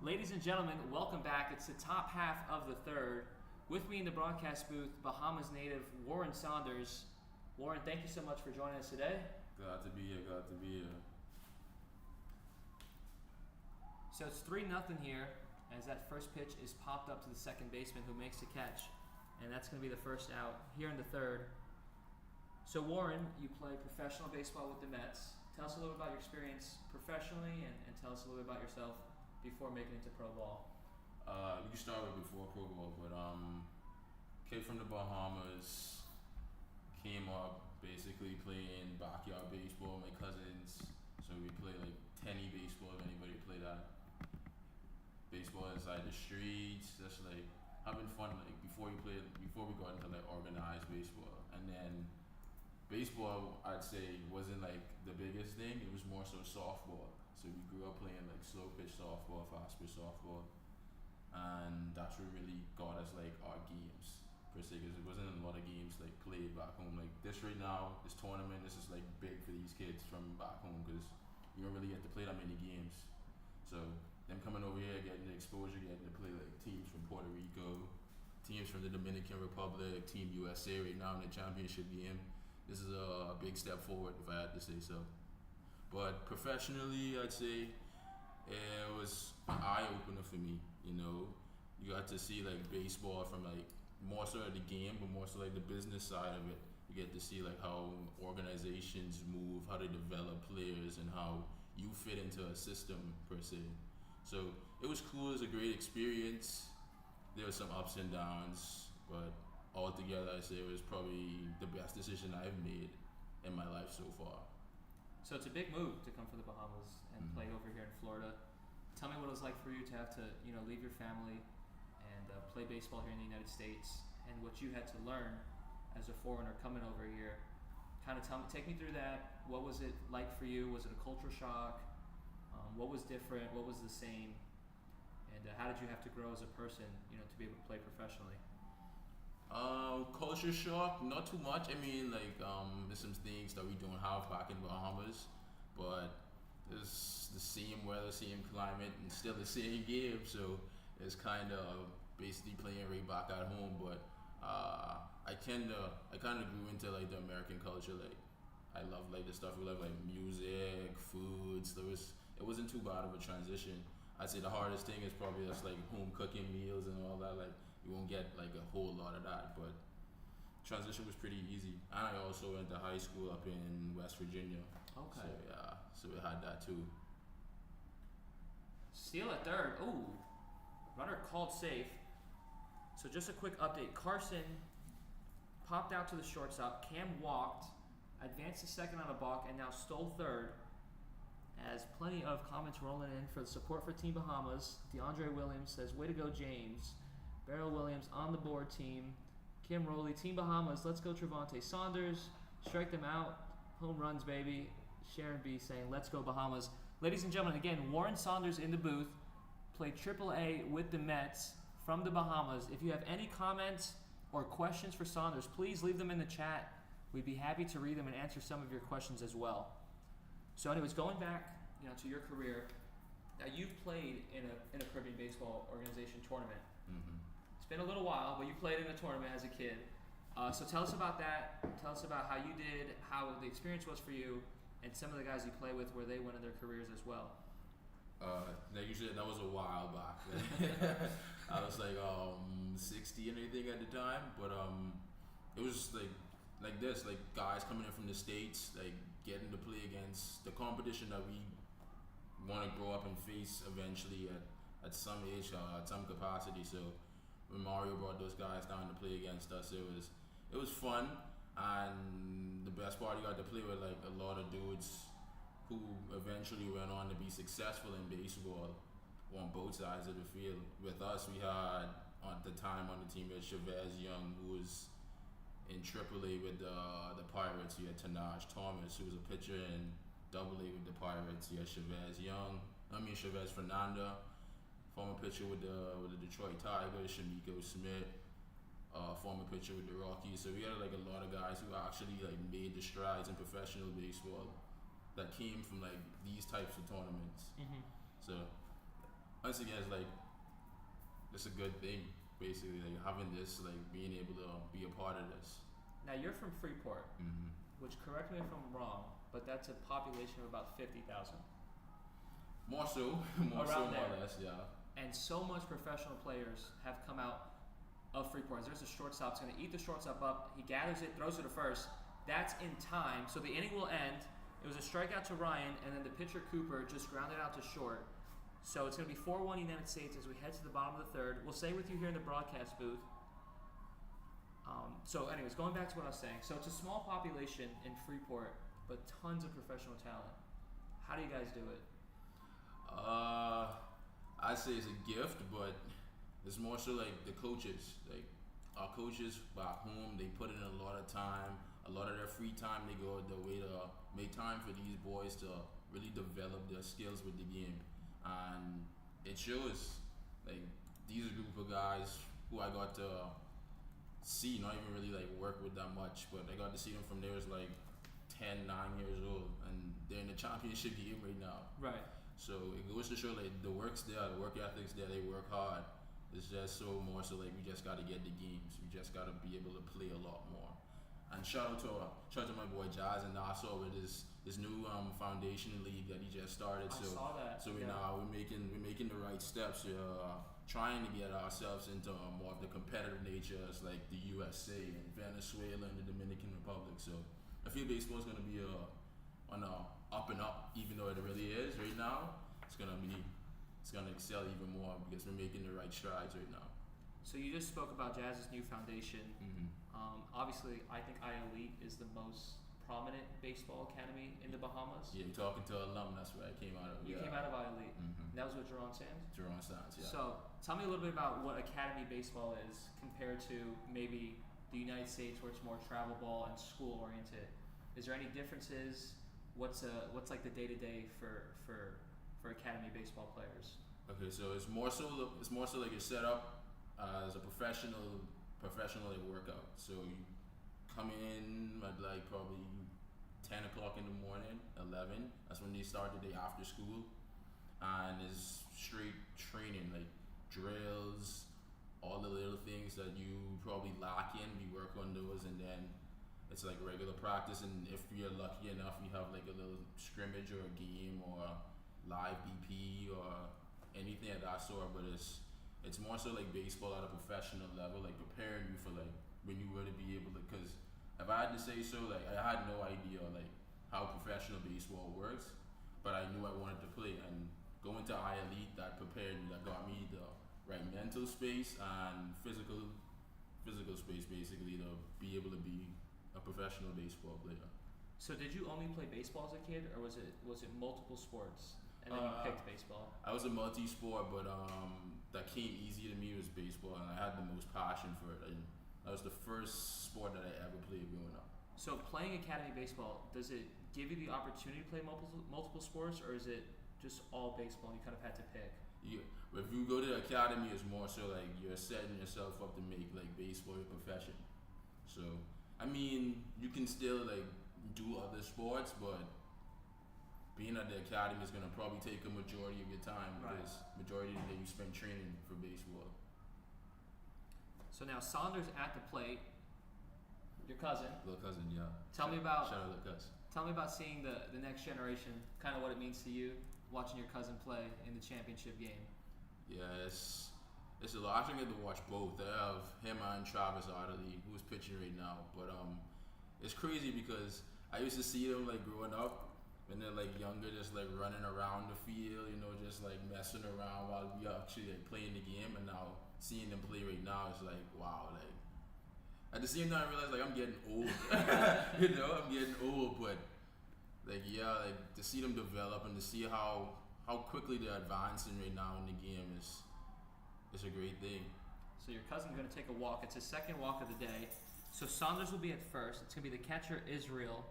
Ladies and gentlemen, welcome back. It's the top half of the third. With me in the broadcast booth, Bahamas native Warren Saunders. Warren, thank you so much for joining us today. Glad to be here, glad to be here. So it's 3-0 here, as that first pitch is popped up to the second baseman who makes the catch. And that's going to be the first out here in the third. So Warren, you play professional baseball with the Mets. Tell us a little bit about your experience professionally and tell us a little bit about yourself before making it to pro ball. We can start with before pro ball, but came from the Bahamas, came up basically playing backyard baseball with my cousins. So we play like tenny baseball, if anybody play that. Baseball inside the streets, just like having fun like before we got into like organized baseball. And then baseball I'd say wasn't like the biggest thing, it was more so softball. So we grew up playing like slow pitch softball, fast pitch softball, and that's what really got us like our games per se, because it wasn't a lot of games like played back home. Like this right now, this tournament, this is like big for these kids from back home because you don't really get to play that many games. So them coming over here, getting the exposure, getting to play like teams from Puerto Rico, teams from the Dominican Republic, Team USA right now in the championship game. This is a big step forward, if I had to say so. But professionally, I'd say it was an eye opener for me. You know, you got to see like baseball from like more so of the game, but more so like the business side of it. You get to see like how organizations move, how they develop players, and how you fit into a system per se. So it was cool. It was a great experience. There were some ups and downs, but altogether, I'd say it was probably the best decision I've made in my life so far. So it's a big move to come from the Bahamas and play over here in Florida. Tell me what it was like for you to have to, leave your family and play baseball here in the United States, and what you had to learn as a foreigner coming over here. Kind of take me through that. What was it like for you? Was it a culture shock? What was different? What was the same? And how did you have to grow as a person, to be able to play professionally? Culture shock, not too much. I mean, like, there's some things that we don't have back in Bahamas, but it's the same weather, same climate, and still the same game. So it's kind of basically playing right back at home. But I kind of grew into like the American culture. Like, I love like the stuff we love, like music, foods. It wasn't too bad of a transition. I'd say the hardest thing is probably just like home cooking meals and all that. Like, you won't get like a whole lot of that, but transition was pretty easy. And I also went to high school up in West Virginia. Okay. So yeah, so we had that too. Steal at third. Ooh, runner called safe. So just a quick update. Carson popped out to the shortstop. Cam walked, advanced to second on a balk, and now stole third. As plenty of comments rolling in for the support for Team Bahamas. DeAndre Williams says, "Way to go, James." Beryl Williams on the board team. Kim Rowley, Team Bahamas, let's go Trevante Saunders. Strike them out. Home runs, baby. Sharon B saying, let's go Bahamas. Ladies and gentlemen, again, Warren Saunders in the booth. Played AAA with the Mets from the Bahamas. If you have any comments or questions for Saunders, please leave them in the chat. We'd be happy to read them and answer some of your questions as well. So anyways, going back to your career, now you've played in a Caribbean baseball organization tournament. Mm-hmm. It's been a little while, but you played in a tournament as a kid. So tell us about that. Tell us about how you did, how the experience was for you, and some of the guys you play with, where they went in their careers as well. Like you said, that was a while back. I was like 60 and everything at the time, but it was like this, like guys coming in from the States, like getting to play against the competition that we want to grow up and face eventually at some age, at some capacity. So when Mario brought those guys down to play against us, it was fun. And the best part, you got to play with like a lot of dudes who eventually went on to be successful in baseball on both sides of the field. With us, we had at the time on the team we had Chavez Young, who was in AAA with the Pirates. You had Tanaj Thomas, who was a pitcher in AA with the Pirates. You had Chavez Fernanda, former pitcher with the Detroit Tigers. Shamiko Smith, former pitcher with the Rockies. So we had like a lot of guys who actually like made the strides in professional baseball that came from like these types of tournaments. Mm-hmm. So once again, it's a good thing, basically, like having this, like being able to be a part of this. Now you're from Freeport, mm-hmm. which, correct me if I'm wrong, but that's a population of about 50,000. More so, more or less, yeah. And so much professional players have come out of Freeport. There's a shortstop, he's going to eat the shortstop up. He gathers it, throws it to first. That's in time, so the inning will end. It was a strikeout to Ryan, and then the pitcher Cooper just grounded out to short. So it's going to be 4-1 United States as we head to the bottom of the third. We'll stay with you here in the broadcast booth. So anyways, going back to what I was saying. So it's a small population in Freeport, but tons of professional talent. How do you guys do it? I'd say it's a gift, but it's more so like the coaches. Like our coaches back home, they put in a lot of time. A lot of their free time, they go their way to make time for these boys to really develop their skills with the game. And it shows. Like, these are a group of guys who I got to see, not even really like work with that much, but I got to see them from they was like 10, 9 years old, and they're in the championship game right now. Right. So it goes to show like the work's there, the work ethic's there, they work hard. It's just so more so like we just got to get the games. We just got to be able to play a lot more. And shout out to my boy Jazz in Nassau with his new foundation league that he just started. I saw that. So we're making the right steps. Trying to get ourselves into more of the competitive nature as like the USA and Venezuela and the Dominican Republic. So I feel baseball is going to be on a up and up, even though it really is right now. It's going to excel even more because we're making the right strides right now. So you just spoke about Jazz's new foundation. Mm-hmm. Obviously, I think iElite is the most prominent baseball academy in the Bahamas. Yeah, you're talking to an alum. That's where I came out of. You came out of iElite. Mm-hmm. That was with Jerron Sands? Jerron Sands, yeah. So tell me a little bit about what academy baseball is compared to maybe the United States where it's more travel ball and school oriented. Is there any differences? What's like the day to day for academy baseball players? Okay, so it's more so like you're set up as a professional like workout. So you come in at like probably 10 o'clock in the morning, 11. That's when they start the day after school, and it's straight training, like drills, all the little things that you probably lack in. We work on those, and then it's like regular practice. And if you're lucky enough, you have like a little scrimmage or a game or live BP or anything of that sort. But it's more so like baseball at a professional level, like preparing you for like when you were to be able to. Because if I had to say so, like I had no idea like how professional baseball works, but I knew I wanted to play, and going to I-Elite, that prepared me, that got me the right mental space and physical space basically to be able to be a professional baseball player. So did you only play baseball as a kid, or was it multiple sports and then you picked baseball? I was a multi-sport, but that came easy to me was baseball, and I had the most passion for it. And that was the first sport that I ever played growing up. So playing academy baseball, does it give you the opportunity to play multiple sports, or is it just all baseball and you kind of had to pick? Yeah, if you go to the academy, it's more so like you're setting yourself up to make like baseball your profession. So I mean, you can still like do other sports, but being at the academy is gonna probably take a majority of your time, because majority of the day you spend training for baseball. So now Saunders at the plate, your cousin. Little cousin, yeah. Tell me about seeing the next generation, kind of what it means to you, watching your cousin play in the championship game. Yeah, it's a lot. I actually get to watch both. I have him and Travis Otterly, who's pitching right now. But it's crazy because I used to see them like growing up when they're like younger, just like running around the field, you know, just like messing around while we actually like playing the game. And now seeing them play right now is like wow. Like at the same time, I realize like I'm getting old. You know, I'm getting old, but like yeah, like to see them develop and to see how quickly they're advancing right now in the game is a great thing. So your cousin's going to take a walk. It's his second walk of the day. So Saunders will be at first. It's going to be the catcher Israel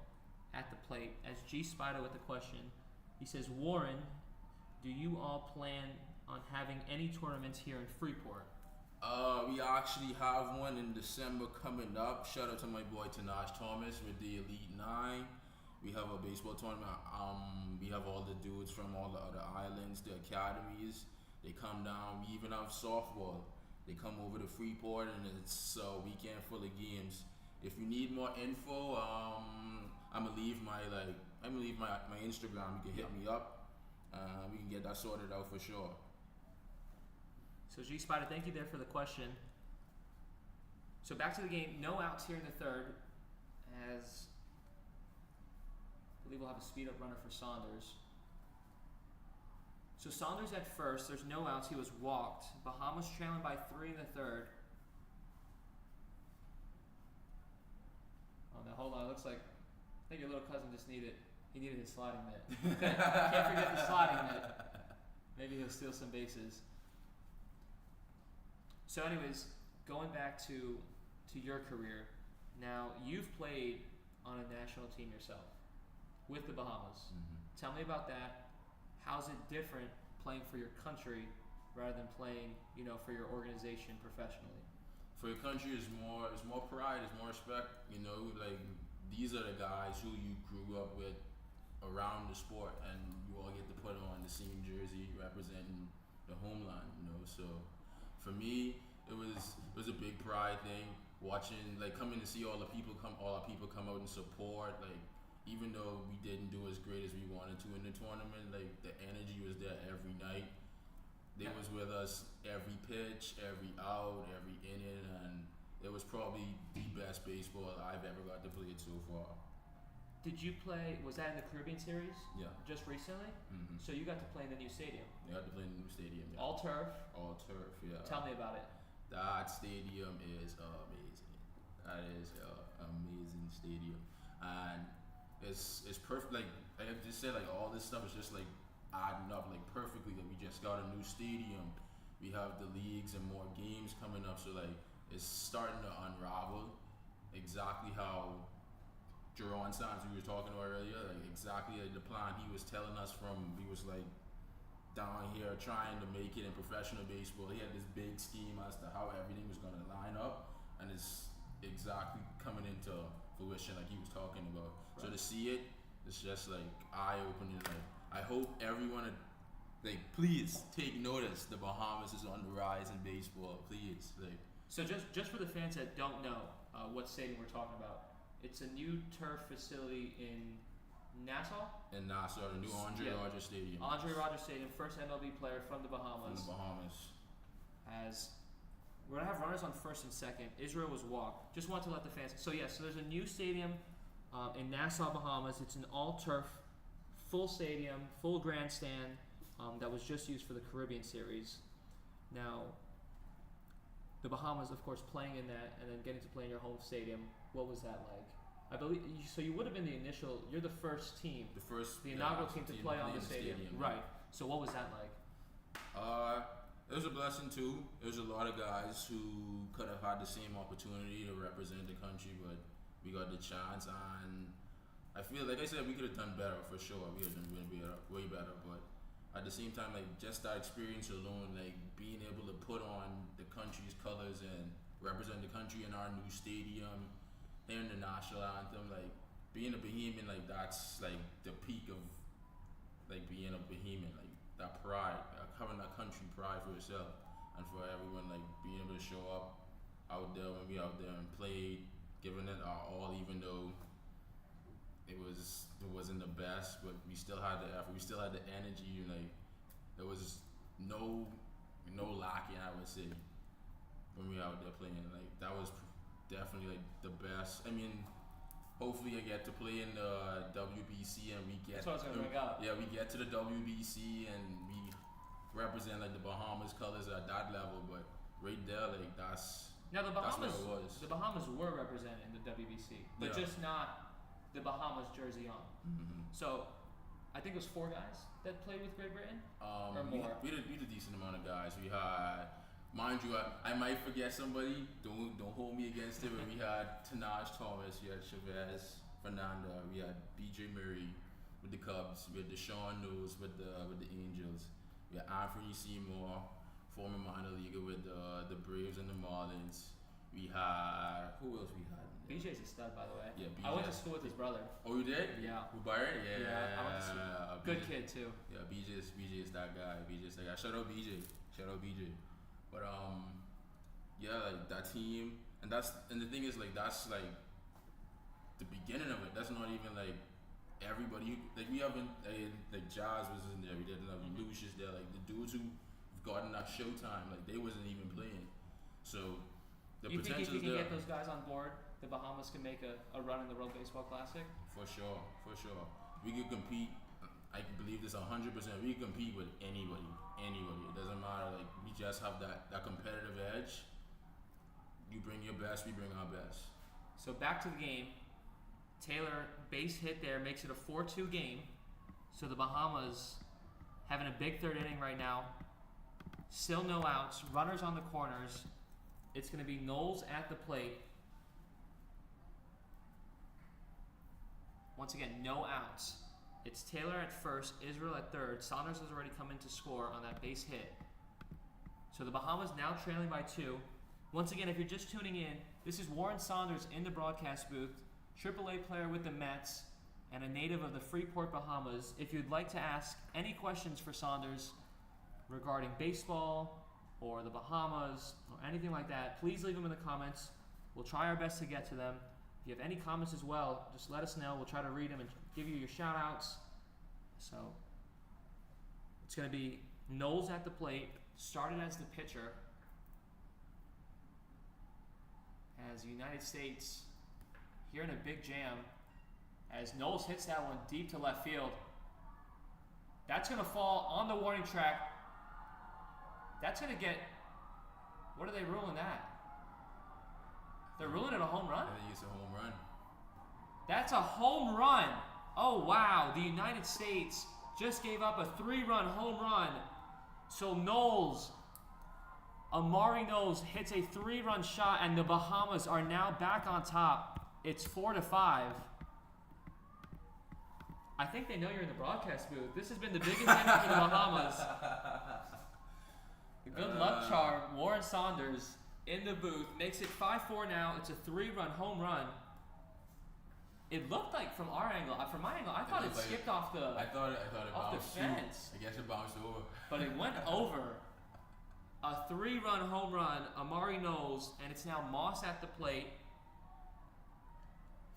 at the plate. As G Spider with the question, he says, Warren, do you all plan on having any tournaments here in Freeport? We actually have one in December coming up. Shout out to my boy Tanaj Thomas with the Elite 9. We have a baseball tournament. We have all the dudes from all the other islands, the academies. They come down. We even have softball. They come over to Freeport, and it's a weekend full of games. If you need more info, I'm gonna leave my Instagram. You can hit me up. We can get that sorted out for sure. So G Spider, thank you there for the question. So back to the game. No outs here in the third, as I believe we'll have a speed up runner for Saunders. So Saunders at first, there's no outs, he was walked. Bahamas trailing by 3 in the third. Oh no, hold on, it looks like, I think your little cousin just needed his sliding mitt. Can't forget the sliding mitt. Maybe he'll steal some bases. So anyways, going back to your career, now you've played on a national team yourself with the Bahamas. Mm-hmm. Tell me about that. How's it different playing for your country rather than playing, for your organization professionally? For your country, it's more pride, it's more respect. You know, like these are the guys who you grew up with around the sport, and you all get to put on the same jersey representing the homeland. You know, so for me, it was a big pride thing. Watching, like, coming to see all our people come out and support, like. Even though we didn't do as great as we wanted to in the tournament, like the energy was there every night. They was with us every pitch, every out, every inning, and it was probably the best baseball I've ever got to play so far. Did you play, was that in the Caribbean Series? Yeah. Just recently? Mm-hmm. So you got to play in the new stadium? I got to play in the new stadium, yeah. All turf? All turf, yeah. Tell me about it. That stadium is amazing. That is an amazing stadium. And it's perfect. Like I just said, like all this stuff is just like adding up like perfectly. Like we just got a new stadium. We have the leagues and more games coming up. So like it's starting to unravel. exactly how Jerron Signs we were talking about earlier, like exactly like the plan he was telling us from. He was like down here trying to make it in professional baseball. He had this big scheme as to how everything was going to line up, and it's exactly coming into fruition like he was talking about. Right. So to see it, it's just like eye-opening. Like I hope everyone, like, please take notice. The Bahamas is on the rise in baseball. Please, like. So just for the fans that don't know what stadium we're talking about, it's a new turf facility in Nassau? In Nassau, the new Andre Rogers Stadium. Andre Rogers Stadium, first MLB player from the Bahamas. From the Bahamas. As we're gonna have runners on first and second. Israel was walked. Just want to let the fans. So so there's a new stadium in Nassau, Bahamas. It's an all-turf, full stadium, full grandstand that was just used for the Caribbean Series. Now, the Bahamas, of course, playing in that and then getting to play in your home stadium. What was that like? I believe so. You would have been the initial. You're the first team. The inaugural team to play on the stadium. Right. So what was that like? It was a blessing too. There's a lot of guys who could have had the same opportunity to represent the country, but we got the chance, and I feel like I said we could have done better for sure. We could have done way better, but at the same time, like just that experience alone, like being able to put on the country's colors and represent the country in our new stadium. Hearing the national anthem, like being a Bahamian, like that's like the peak of like being a Bahamian, like that pride, having that country pride for yourself, and for everyone, like being able to show up out there when we out there and played, giving it our all, even though it wasn't the best, but we still had the effort, we still had the energy, and like there was no lacking, I would say, when we out there playing. Like that was definitely like the best. I mean, hopefully I get to play in the WBC and we get. That's what I was gonna bring up. Yeah, we get to the WBC and we represent like the Bahamas colors at that level. But right there, like that's. Now the Bahamas. That's what it was. The Bahamas were represented in the WBC, but just not the Bahamas jersey on. Mm-hmm. So, I think it was 4 guys that played with Great Britain, or more. We had a decent amount of guys. We had. Mind you, I might forget somebody. Don't hold me against it. But we had Tanaj Thomas, we had Chavez Fernanda, we had B.J. Murray with the Cubs, we had Deshaun Knowles with the Angels, we had Anthony Seymour, former minor leaguer with the Braves and the Marlins. We had who else? We had BJ's a stud, by the way. Yeah, BJ. I went to school with his brother. Oh, you did? Yeah. Who Byron? Yeah. I went to school. Good kid too. Yeah, BJ is that guy. BJ is that guy. Shout out BJ. But yeah, like that team, and the thing is, like that's like the beginning of it. That's not even like everybody. Like we haven't like Jazz was in there. We didn't have Lucius there. Like the dudes who've gotten that showtime, like they wasn't even playing. So the you think if potential you can there. get those guys on board, the Bahamas can make a run in the World Baseball Classic? For sure. We could compete. I believe this 100%. We can compete with anybody. It doesn't matter. Like we just have that competitive edge. You bring your best, we bring our best. So back to the game. Taylor base hit there makes it a 4-2 game. So the Bahamas having a big third inning right now. Still no outs. Runners on the corners. It's going to be Knowles at the plate. Once again, no outs. It's Taylor at first, Israel at third. Saunders has already come in to score on that base hit. So the Bahamas now trailing by 2. Once again, if you're just tuning in, this is Warren Saunders in the broadcast booth, AAA player with the Mets and a native of the Freeport, Bahamas. If you'd like to ask any questions for Saunders regarding baseball or the Bahamas or anything like that, please leave them in the comments. We'll try our best to get to them. If you have any comments as well, just let us know. We'll try to read them and give you your shout outs. So it's going to be Knowles at the plate, started as the pitcher, as the United States here in a big jam, as Knowles hits that one deep to left field. That's going to fall on the warning track. That's going to get, what are they ruling that? They're ruling it a home run? I think it's a home run. That's a home run. Oh, wow. The United States just gave up a 3-run home run. So Knowles Amari Knowles hits a 3-run shot, and the Bahamas are now back on top. It's 4-5. I think they know you're in the broadcast booth. This has been the biggest inning for the Bahamas. The good luck charm, Warren Saunders in the booth, makes it 5-4 now. It's a 3-run home run. It looked like from our angle, from my angle, I thought it skipped off the I thought it off the bounced fence. I guess it bounced over. But it went over. A 3-run home run, Amari Knowles, and it's now Moss at the plate.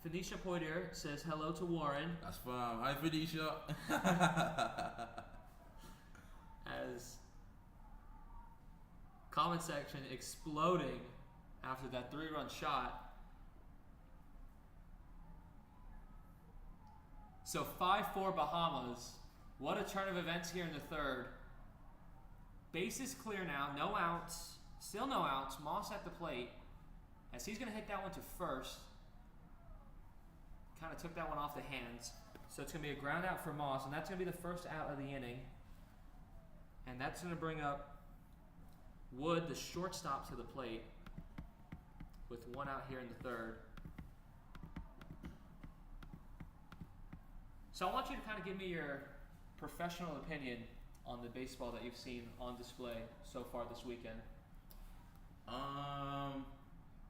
Phoenicia Poitier says hello to Warren. That's fine. Hi, Phoenicia. As comment section exploding after that 3-run shot. So 5-4 Bahamas. What a turn of events here in the third. Bases clear now, no outs, still no outs. Moss at the plate, as he's going to hit that one to first. Kind of took that one off the hands. So it's going to be a ground out for Moss, and that's going to be the first out of the inning. And that's going to bring up Wood, the shortstop, to the plate with 1 out here in the third. So I want you to kind of give me your professional opinion on the baseball that you've seen on display so far this weekend.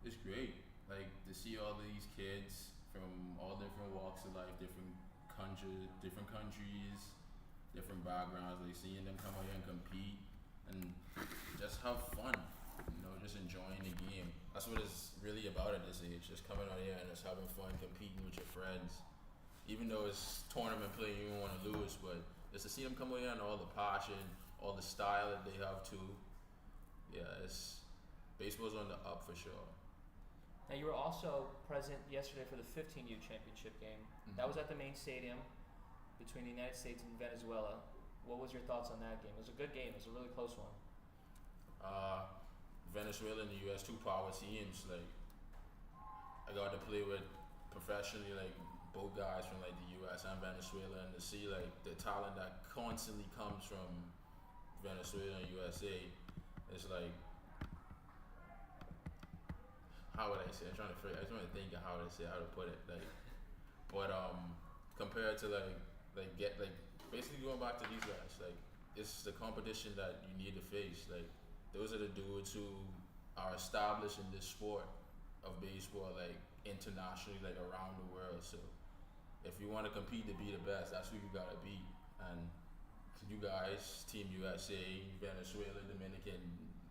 It's great. Like to see all these kids from all different walks of life, different countries, different backgrounds. Like seeing them come out here and compete and just have fun. Just enjoying the game. That's what it's really about at this age. Just coming out here and just having fun, competing with your friends. Even though it's tournament play, you don't want to lose, but just to see them come out here and all the passion, all the style that they have too. Yeah, baseball's on the up for sure. Now you were also present yesterday for the 15U championship game. Mm-hmm. That was at the main stadium between the United States and Venezuela. What was your thoughts on that game? It was a good game. It was a really close one. Venezuela and the U.S. two power teams. Like I got to play with professionally, like both guys from like the U.S. and Venezuela, and to see like the talent that constantly comes from Venezuela and USA, it's like, how would I say? I just want to think of how to put it. Like, but compared to basically going back to these guys, like it's the competition that you need to face. Like those are the dudes who are established in this sport of baseball, like internationally, like around the world. So if you want to compete to be the best, that's who you gotta beat. And you guys, Team USA, Venezuela, Dominican,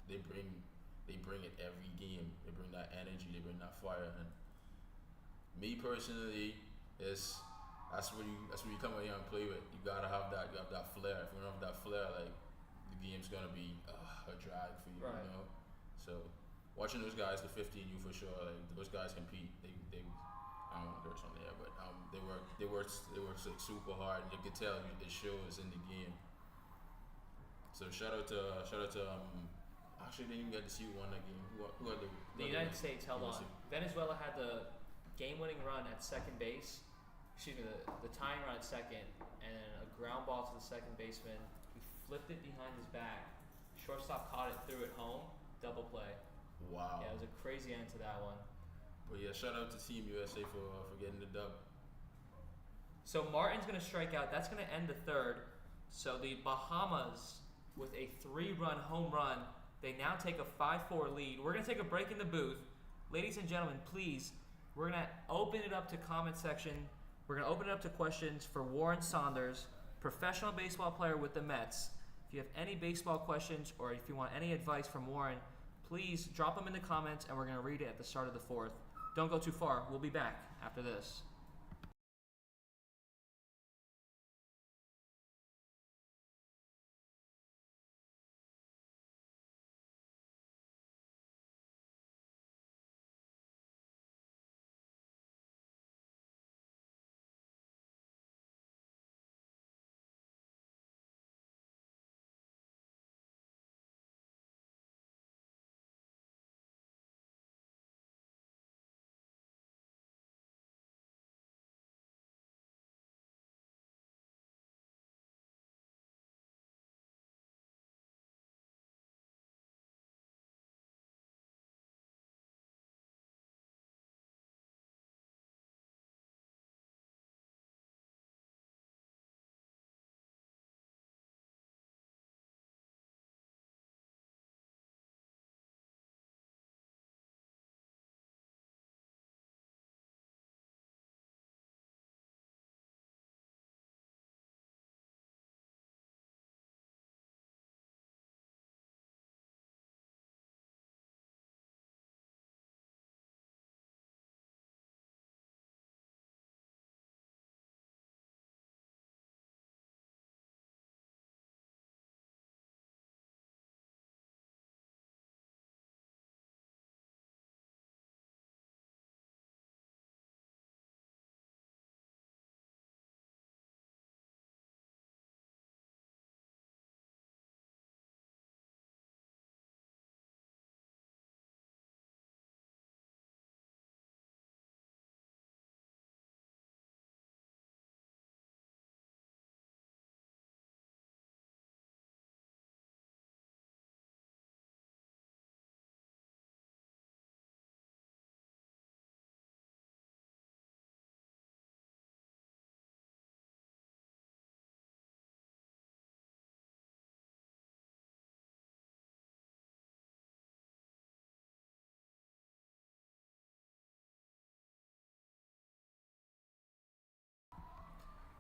they bring it every game. They bring that energy, they bring that fire. And me personally, that's what you come out here and play with. You gotta have that. You have that flair. If you don't have that flair, like the game's gonna be a drag for you. Right. So watching those guys, the 15U for sure. Like those guys compete. They I don't want to curse on there, but they work like super hard, and you can tell it shows in the game. So shout out to actually didn't even get to see who won that game. Who had The United States held on. Venezuela had the game-winning run at second base. Excuse me, the tying run at second, and then a ground ball to the second baseman. He flipped it behind his back. Shortstop caught it, threw it home. Double play. Wow. Yeah, it was a crazy end to that one. But yeah, shout out to Team USA for getting the dub. So Martin's going to strike out. That's going to end the third. So the Bahamas, with a 3-run home run, they now take a 5-4 lead. We're going to take a break in the booth. Ladies and gentlemen, please, we're going to open it up to comment section. We're going to open it up to questions for Warren Saunders, professional baseball player with the Mets. If you have any baseball questions or if you want any advice from Warren, please drop them in the comments and we're going to read it at the start of the fourth. Don't go too far. We'll be back after this.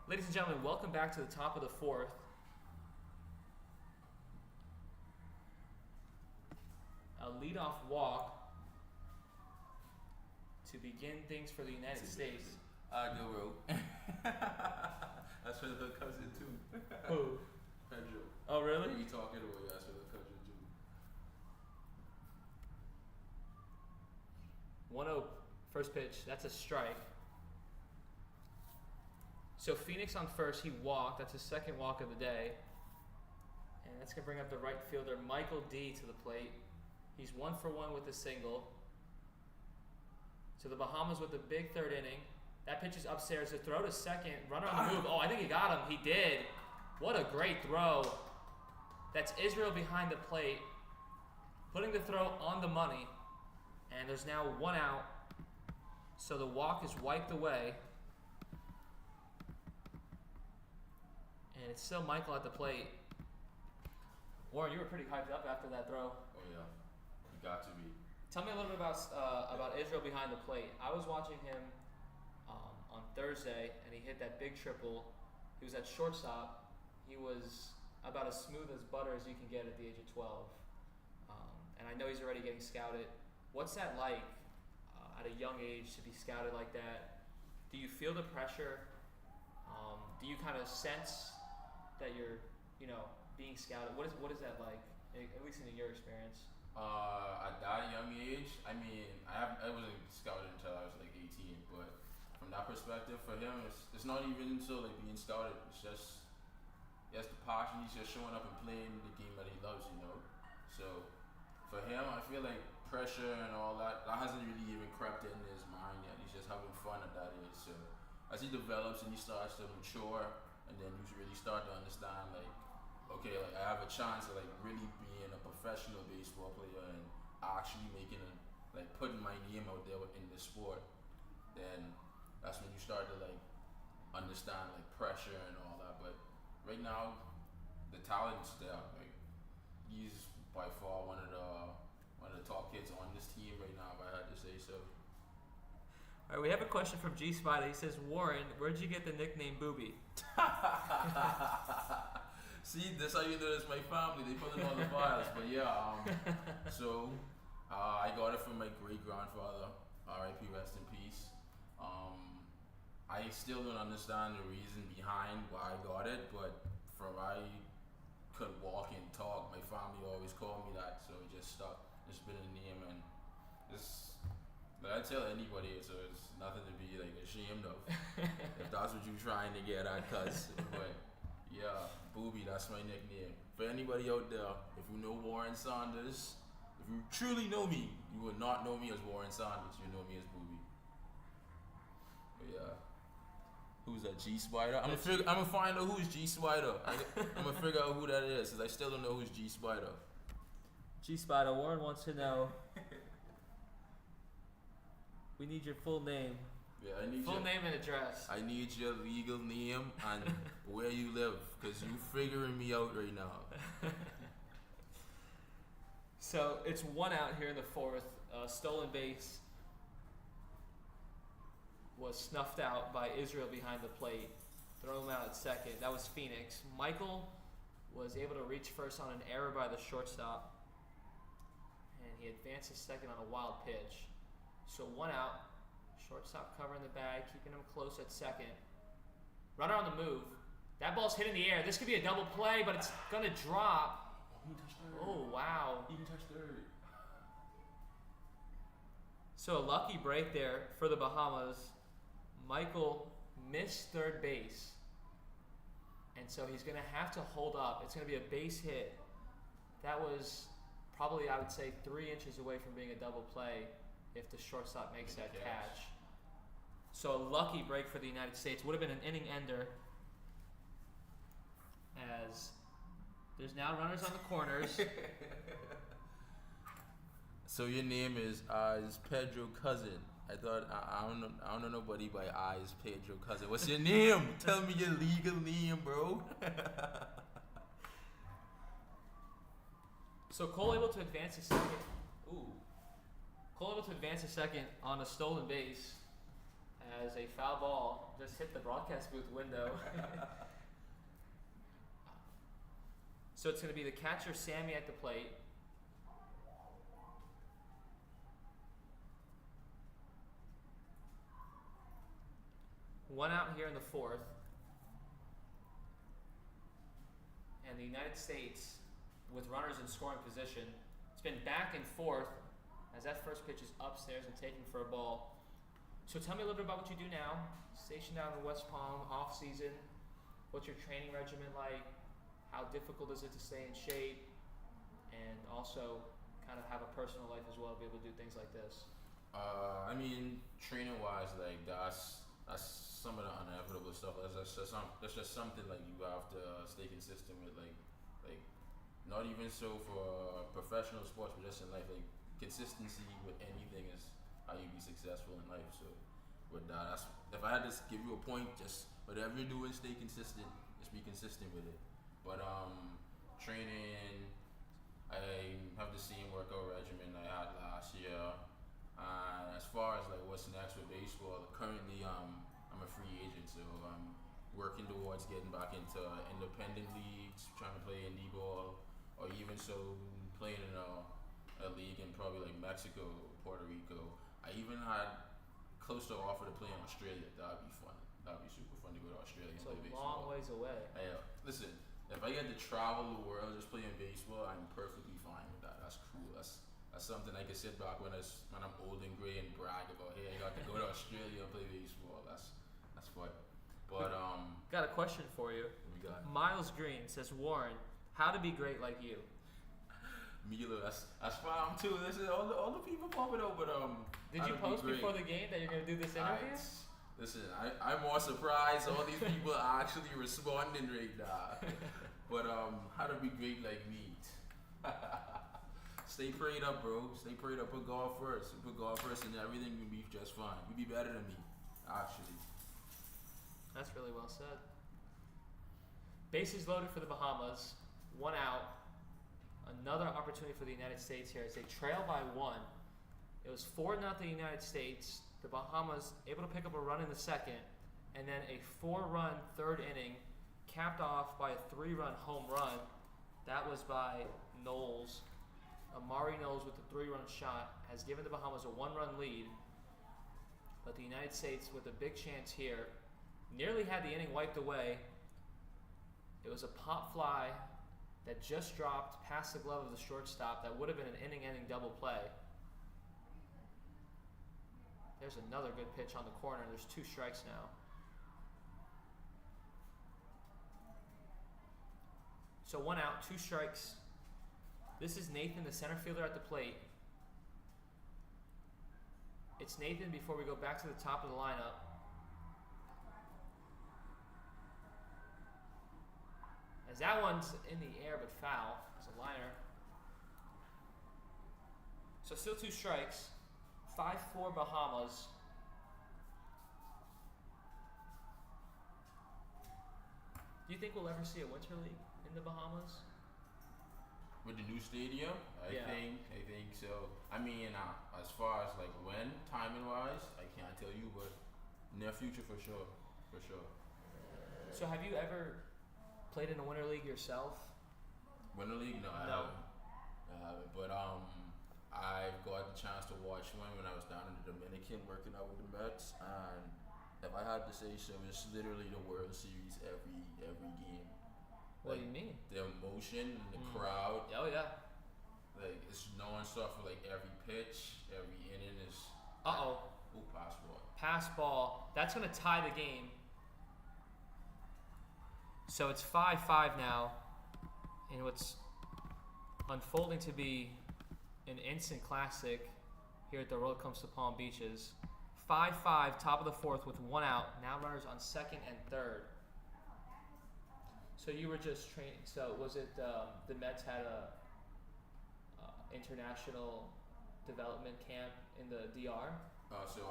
Ladies and gentlemen, welcome back to the top of the fourth. A leadoff walk to begin things for the United States. Go, bro. That's for the cousin too. Who? Pedro. Oh, really? You talking about that's for the cousin too. 1-0 first pitch. That's a strike. So Phoenix on first, he walked. That's his second walk of the day. And that's going to bring up the right fielder, Michael D, to the plate. He's 1 for 1 with a single. So the Bahamas with the big third inning. That pitch is upstairs. The throw to second. Runner on the move. Oh, I think he got him. He did. What a great throw. That's Israel behind the plate, putting the throw on the money. And there's now 1 out. So the walk is wiped away. And it's still Michael at the plate. Warren, you were pretty hyped up after that throw. Oh yeah, you got to be. Tell me a little bit about Israel behind the plate. I was watching him on Thursday, and he hit that big triple. He was at shortstop. He was about as smooth as butter as you can get at the age of 12. And I know he's already getting scouted. What's that like at a young age to be scouted like that? Do you feel the pressure? Do you kind of sense that you're, being scouted? What is that like? At least in your experience. At that young age, I mean, I wasn't scouted until I was like 18, but from that perspective, for him, it's not even so like being scouted. It's just he has the passion. He's just showing up and playing the game that he loves, So for him, I feel like pressure and all that hasn't really even crept in his mind yet. He's just having fun at that age. So as he develops and he starts to mature, and then you really start to understand like, okay, like I have a chance of like really being a professional baseball player and actually putting my name out there in the sport, then that's when you start to like understand like pressure and all that. But right now, the talent's there. Like he's by far one of the top kids on this team right now, if I had to say so. All right, we have a question from G Spider. He says, Warren, where'd you get the nickname Booby? See, that's how you know it's my family. They put it on the files. But yeah, I got it from my great grandfather. R.I.P. Rest in peace. I still don't understand the reason behind why I got it, but from I could walk and talk, my family always called me that, so it just stuck. It's been a name, and it's. But I tell anybody, so it's nothing to be like ashamed of. If that's what you're trying to get at, cuz. But yeah, Booby, that's my nickname. For anybody out there, if you know Warren Saunders, if you truly know me, you will not know me as Warren Saunders. You know me as Booby. But yeah. Who's that? G Spider? I'm gonna find out who's G Spider. I'm gonna figure out who that is, because I still don't know who's G Spider. G Spider, Warren wants to know. We need your full name. Yeah, I need full name and address. I need your legal name and where you live, because you figuring me out right now. So it's 1 out here in the fourth. Stolen base was snuffed out by Israel behind the plate. Throw him out at second. That was Phoenix. Michael was able to reach first on an error by the shortstop, and he advances second on a wild pitch. So 1 out. Shortstop covering the bag, keeping him close at second. Runner on the move. That ball's hit in the air. This could be a double play, but it's gonna drop. He touched third. Oh wow. He can touch third. So a lucky break there for the Bahamas. Michael missed third base, and so he's gonna have to hold up. It's gonna be a base hit. That was probably, I would say, 3 inches away from being a double play if the shortstop makes that catch. So a lucky break for the United States. Would have been an inning ender, as there's now runners on the corners. So your name is Pedro Cousin. I don't know nobody by Eyes Pedro Cousin. What's your name? Tell me your legal name, bro. So Cole able to advance a second. Cole able to advance a second on a stolen base as a foul ball just hit the broadcast booth window. So it's going to be the catcher, Sammy, at the plate. One out here in the fourth. And the United States, with runners in scoring position, it's been back and forth as that first pitch is upstairs and taken for a ball. So tell me a little bit about what you do now. Stationed down in West Palm, off season. What's your training regimen like? How difficult is it to stay in shape? And also kind of have a personal life as well, be able to do things like this. I mean, training wise, like that's some of the inevitable stuff. That's just something like you have to stay consistent with. Like not even so for professional sports, but just in life. Like consistency with anything is how you be successful in life. So with that, that's, if I had to give you a point, just whatever you're doing, stay consistent. Just be consistent with it. But training, I have the same workout regimen I had last year. And as far as like what's next with baseball, currently I'm a free agent, so I'm working towards getting back into independent leagues, trying to play indie ball, or even so playing in a league in probably like Mexico, Puerto Rico. I even had close to an offer to play in Australia. That'd be fun. That'd be super fun to go to Australia and It's play a baseball. long ways away. Hey, listen, if I get to travel the world just playing baseball, I'm perfectly fine with that. That's cool. That's something I can sit back when I'm old and gray and brag about. Hey, I got to go to Australia and play baseball. That's fun. But Got a question for you. we got Miles Green says, Warren, how to be great like you? Milo. That's fine too. Listen, all the people popping up, but Did you post before the game that you're going to do this interview? Listen, I'm more surprised all these people are actually responding right now. But how to be great like me? Stay prayed up, bro. Stay prayed up. Put God first. Put God first, and everything will be just fine. You'll be better than me, actually. That's really well said. Bases loaded for the Bahamas. One out. Another opportunity for the United States here as they trail by one. It was 4-0 United States. The Bahamas able to pick up a run in the second, and then a 4-run third inning, capped off by a 3-run home run. That was by Knowles. Amari Knowles with the 3-run shot has given the Bahamas a 1-run lead. But the United States with a big chance here nearly had the inning wiped away. It was a pop fly that just dropped past the glove of the shortstop. That would have been an inning-ending double play. There's another good pitch on the corner. There's 2 strikes now. So 1 out, 2 strikes. This is Nathan, the center fielder at the plate. It's Nathan before we go back to the top of the lineup. As that one's in the air but foul. It's a liner. So still 2 strikes. 5-4 Bahamas. Do you think we'll ever see a winter league in the Bahamas? With the new stadium, I Yeah. think so. I mean, as far as like when, timing wise, I can't tell you, but near future for sure. So have you ever played in a winter league yourself? Winter League? No, I No. haven't. But I've got the chance to watch one when I was down in the Dominican working out with the Mets, and if I had to say so, it's literally the World Series every game. What do Like, you mean? The emotion and the crowd, Oh yeah. like it's non-stop for like every pitch, every inning is. Uh-oh. Ooh, pass ball. Pass ball. That's going to tie the game. So it's 5-5 now. And what's unfolding to be an instant classic here at the Road Comes to Palm Beaches. 5-5, top of the fourth with 1 out. Now runners on second and third. So you were just training. So was it the Mets had a international development camp in the DR? So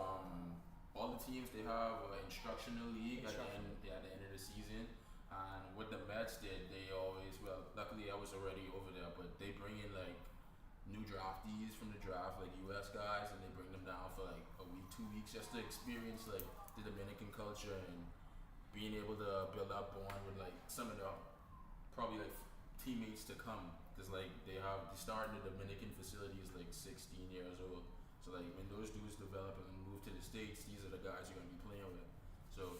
all the teams, they have an instructional league at the end of the season, and what the Mets did, they always, well, luckily I was already over there, but they bring in like new draftees from the draft, like US guys, and they bring them down for like a week, 2 weeks, just to experience like the Dominican culture and being able to build up bond with like some of the probably like teammates to come because like they start in the Dominican facilities like 16 years old. So like when those dudes develop and move to the States, these are the guys you're gonna be playing with. So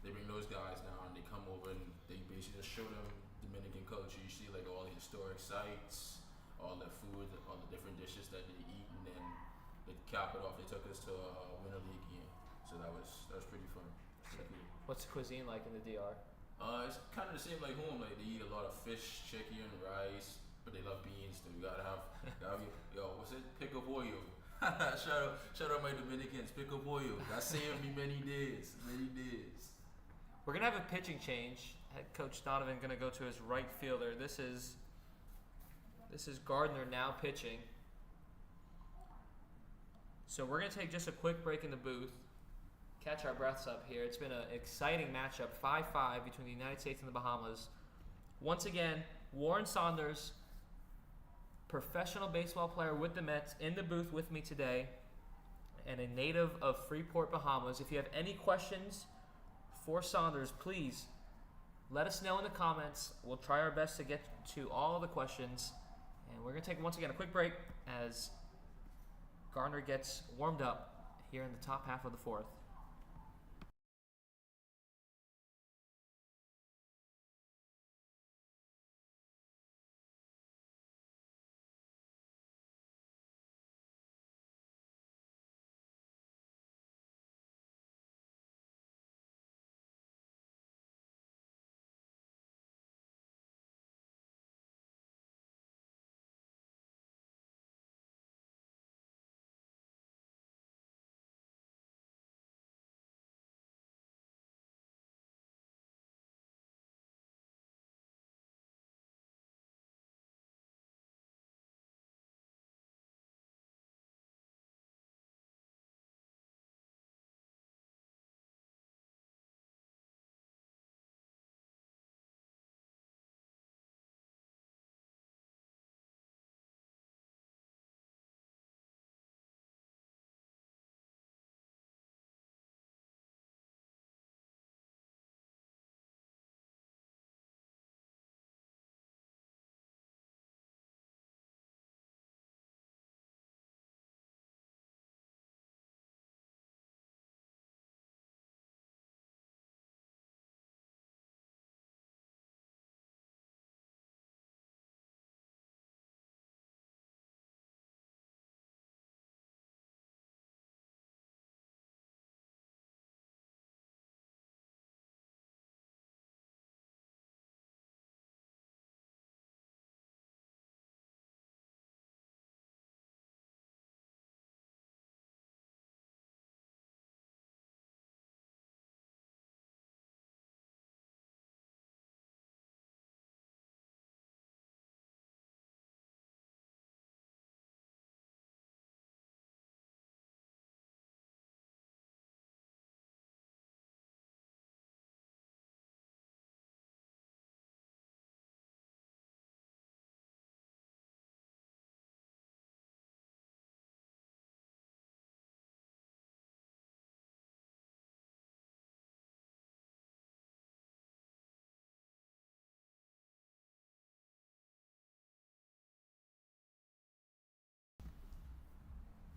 they bring those guys down, they come over and they basically just show them Dominican culture. You see like all the historic sites, all the food, all the different dishes that they eat, and then they cap it off. They took us to a winter league game, so that was pretty fun. Pretty cool. What's the cuisine like in the DR? It's kind of the same like home. Like they eat a lot of fish, chicken, rice, but they love beans too. You gotta have yo, what's it? Pico pollo. shout out my Dominicans. Pico pollo. That saved me many days. We're gonna have a pitching change. Head coach Donovan gonna go to his right fielder. This is Gardner now pitching. So we're gonna take just a quick break in the booth. Catch our breaths up here. It's been an exciting matchup, 5-5 between the United States and the Bahamas. Once again, Warren Saunders, professional baseball player with the Mets, in the booth with me today, and a native of Freeport, Bahamas. If you have any questions for Saunders, please let us know in the comments. We'll try our best to get to all of the questions. And we're going to take, once again, a quick break as Gardner gets warmed up here in the top half of the fourth.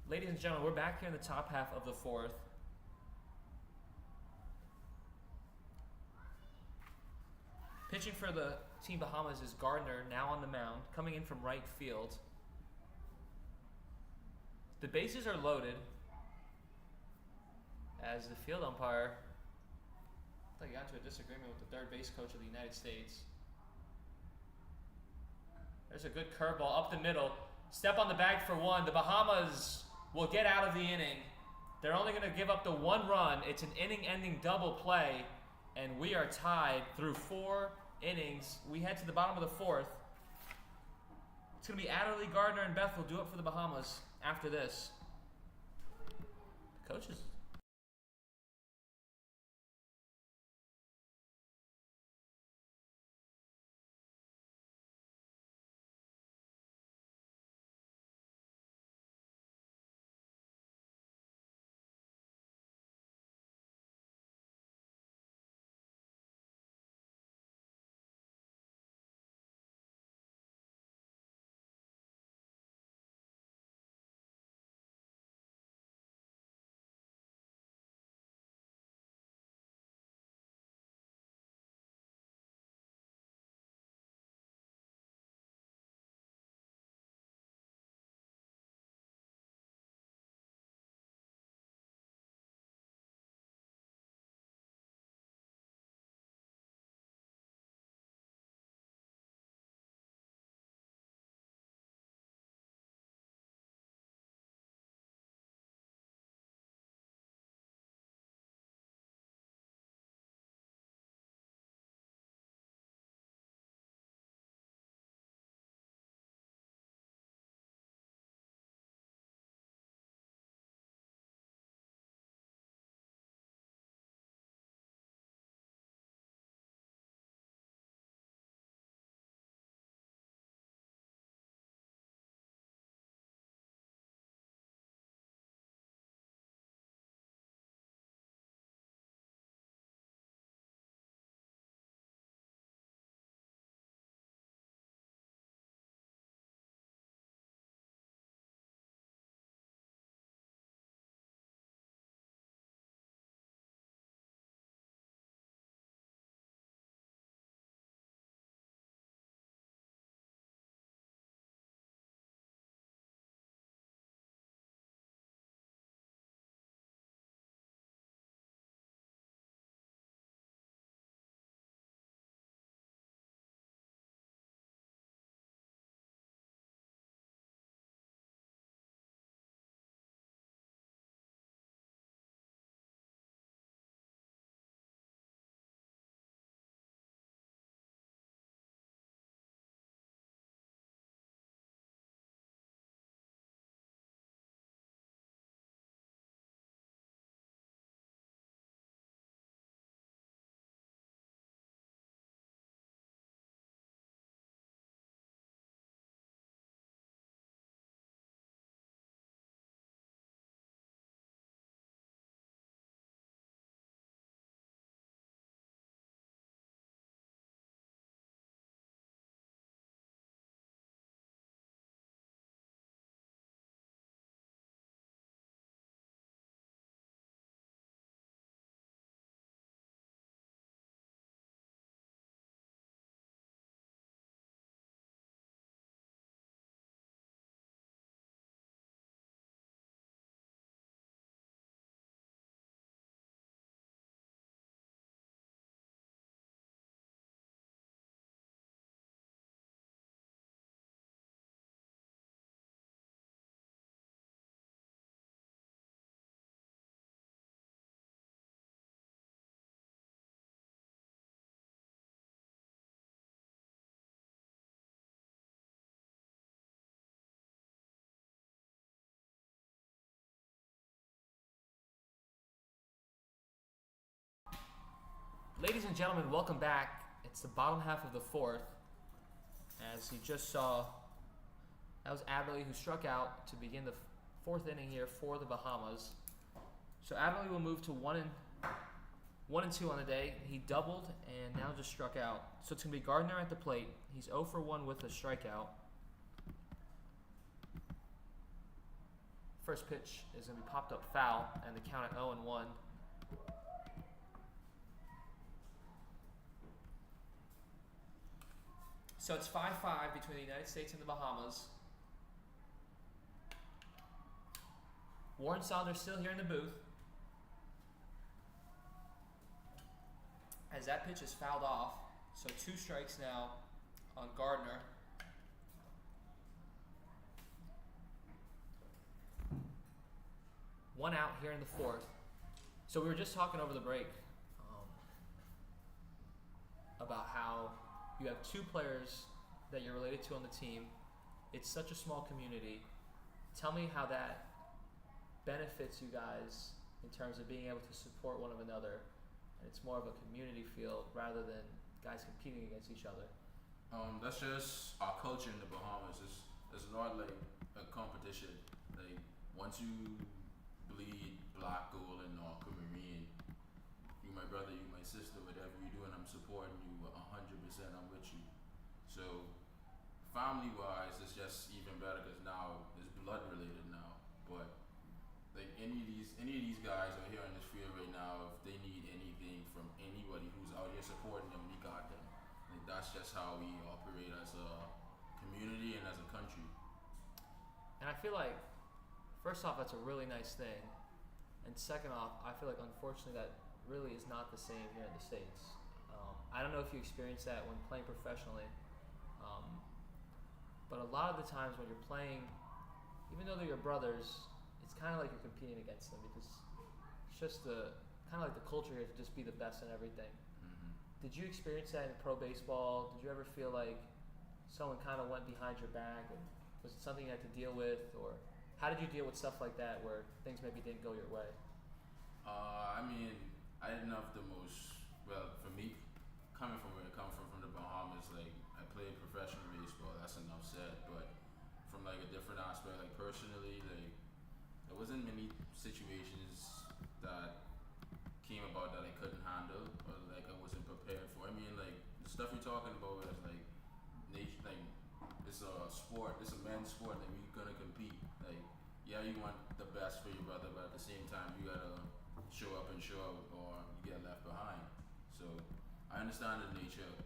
Ladies and gentlemen, we're back here in the top half of the fourth. Pitching for the Team Bahamas is Gardner, now on the mound, coming in from right field. The bases are loaded as the field umpire, I thought he got into a disagreement with the third base coach of the United States. There's a good curveball up the middle. Step on the bag for one. The Bahamas will get out of the inning. They're only going to give up the one run. It's an inning-ending double play, and we are tied through 4 innings. We head to the bottom of the fourth. It's going to be Adderley, Gardner, and Beth will do it for the Bahamas after this. The coaches Ladies and gentlemen, welcome back. It's the bottom half of the fourth. As you just saw, that was Adderley who struck out to begin the fourth inning here for the Bahamas. So Adderley will move to 1 and 2 on the day. He doubled and now just struck out. So it's going to be Gardner at the plate. He's 0 for 1 with a strikeout. First pitch is going to be popped up foul, and the count at 0 and 1. So it's 5-5 between the United States and the Bahamas. Warren Saunders still here in the booth. As that pitch is fouled off. So 2 strikes now on Gardner. One out here in the fourth. So we were just talking over the break about how you have 2 players that you're related to on the team. It's such a small community. Tell me how that benefits you guys in terms of being able to support one another, and it's more of a community feel rather than guys competing against each other. That's just our culture in the Bahamas. It's not like a competition. Like once you bleed black, gold, and aquamarine, you my brother, you my sister, whatever you do, and I'm supporting you 100%. I'm with you. So family-wise, it's just even better because now it's blood related now. But like any of these guys are here in this field right now. If they need anything from anybody who's out here supporting them, we got them. Like that's just how we operate as a community and as a country. And I feel like, first off, that's a really nice thing. And second off, I feel like unfortunately that really is not the same here in the States. I don't know if you experienced that when playing professionally, but a lot of the times when you're playing, even though they're your brothers, it's kind of like you're competing against them because it's just kind of like the culture here to just be the best in everything. Mm-hmm. Did you experience that in pro baseball? Did you ever feel like someone kind of went behind your back, and was it something you had to deal with, or how did you deal with stuff like that where things maybe didn't go your way? I mean, I didn't have the most, well, for me, coming from where I come from the Bahamas, like, I played professional baseball, that's enough said, but from, like, a different aspect, like, personally, like, there wasn't many situations that came about that I couldn't handle, or, like, I wasn't prepared for. I mean, like, the stuff you're talking about is, like, nature, like, it's a sport, it's a men's sport, like, we're gonna compete, like, yeah, you want the best for your brother, but at the same time, you gotta show up and show out, or you get left behind. So I understand the nature of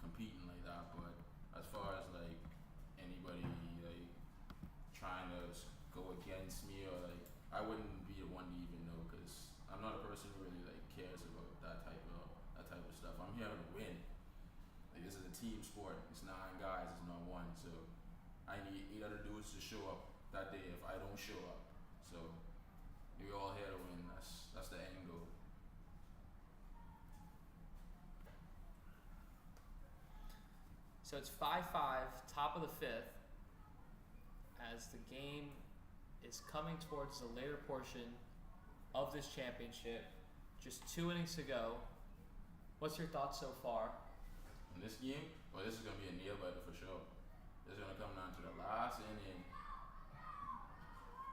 competing like that, but as far as like anybody like trying to go against me, or like I wouldn't be the one to even know, because I'm not a person who really like cares about that type of stuff. I'm here to win. Like this is a team sport. It's 9 guys. It's not one. So I need 8 other dudes to show up that day if I don't show up. So we're all here to win. That's the end goal. So it's 5-5, top of the 5th, as the game is coming towards the later portion of this championship. Just 2 innings to go. What's your thoughts so far? In this game, well, this is gonna be a nail biter for sure. This is gonna come down to the last inning.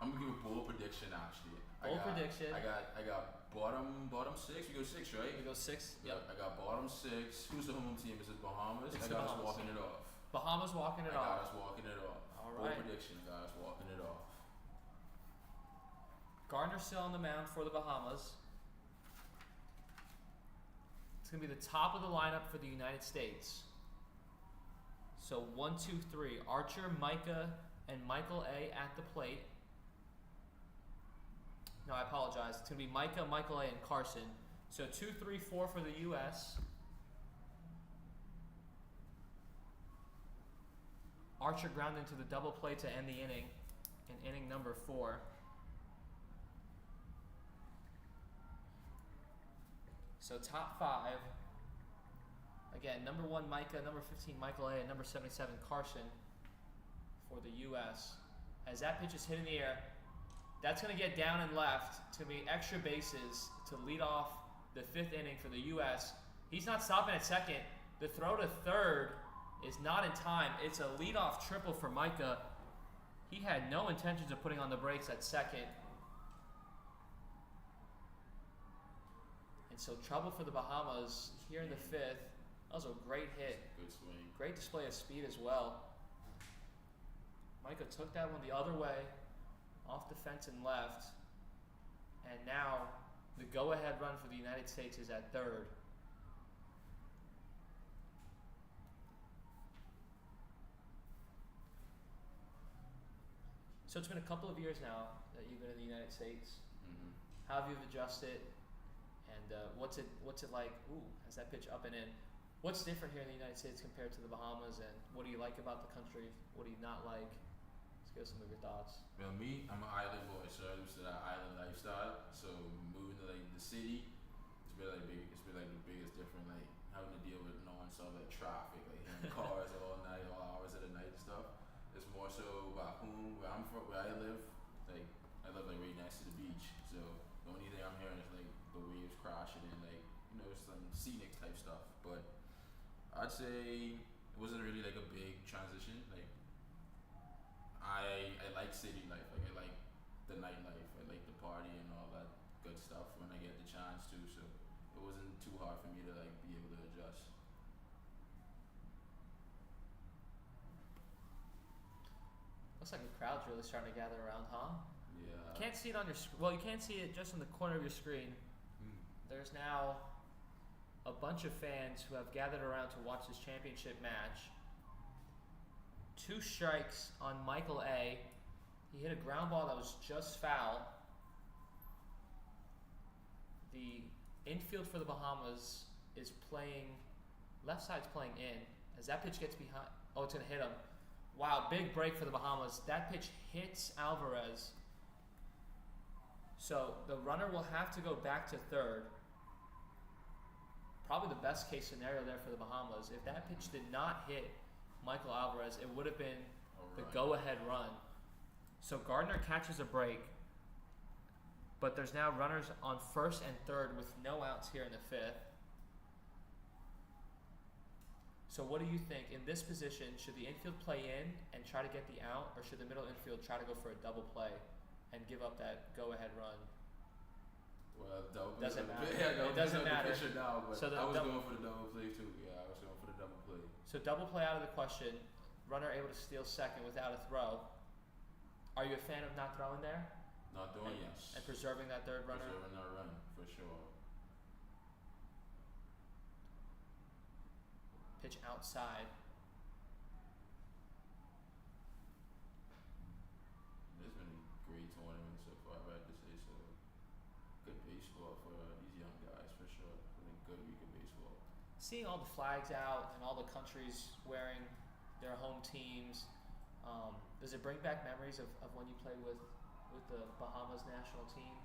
I'm gonna give a bold prediction actually. Prediction. I got bottom 6. We go 6, right? We go 6. Yep. I got bottom 6. Who's the home team? Is it Bahamas? It's I got Bahamas. us walking it off. Bahamas walking it I got off. us walking it off. All Bold right. prediction. I got us walking it off. Gardner still on the mound for the Bahamas. It's going to be the top of the lineup for the United States. So 1, 2, 3. Archer, Micah, and Michael A. at the plate. No, I apologize. It's going to be Micah, Michael A., and Carson. So 2, 3, 4 for the U.S. Archer ground into the double play to end the inning in inning number 4. So top 5. Again, number 1 Micah, number 15 Michael A., and number 77 Carson for the U.S. As that pitch is hit in the air, that's going to get down and left. It's going to be extra bases to lead off the 5th inning for the U.S. He's not stopping at second. The throw to third is not in time. It's a leadoff triple for Micah. He had no intentions of putting on the brakes at second. And so trouble for the Bahamas here in the 5th. That was a great hit. Good swing. Great display of speed as well. Micah took that one the other way, off the fence and left. And now the go-ahead run for the United States is at third. So it's been a couple of years now that you've been in the United States. Mm-hmm. How have you adjusted? And what's it like? Ooh, has that pitch up and in? What's different here in the United States compared to the Bahamas? And what do you like about the country? What do you not like? Let's get some of your thoughts. Well, me, I'm an island boy, so I'm used to that island lifestyle. So moving to like the city, it's been like big. It's been like the biggest difference, like having to deal with non-stop like traffic, like hearing cars all night, all hours of the night and stuff. It's more so back home where I'm from, where I live. Like I live like right next to the beach, so the only thing I'm hearing is like the waves crashing and like some scenic type stuff. But I'd say it wasn't really like a big transition. Like I like city life. Like I like the nightlife. I like the party and all that good stuff when I get the chance to. So it wasn't too hard for me to like be able to adjust. Looks like the crowd's really starting to gather around, huh? Yeah. Can't see it on your well, you can't see it just in the corner of your screen. There's now a bunch of fans who have gathered around to watch this championship match. 2 strikes on Michael A. He hit a ground ball that was just foul. The infield for the Bahamas is playing, left side's playing in. As that pitch gets behind, oh, it's going to hit him. Wow, big break for the Bahamas. That pitch hits Alvarez. So the runner will have to go back to third. Probably the best case scenario there for the Bahamas. If that pitch did not hit Michael Alvarez, it would have been the go-ahead run. So Gardner catches a break, but there's now runners on first and third with no outs here in the 5th. So what do you think? In this position, should the infield play in and try to get the out, or should the middle infield try to go for a double play and give up that go-ahead run? Well, double play doesn't matter. Yeah, It doesn't matter. Now, but So I was going for the double play too. Yeah, I was going for the double play. So double play out of the question. Runner able to steal second without a throw. Are you a fan of not throwing there? Not doing, yes. And preserving that third runner? Preserving that run, for sure. Pitch outside. It's been a great tournament so far, I have to say so. Good baseball for these young guys, for sure. It's been a good week of baseball. Seeing all the flags out and all the countries wearing their home teams, does it bring back memories of when you played with the Bahamas national team?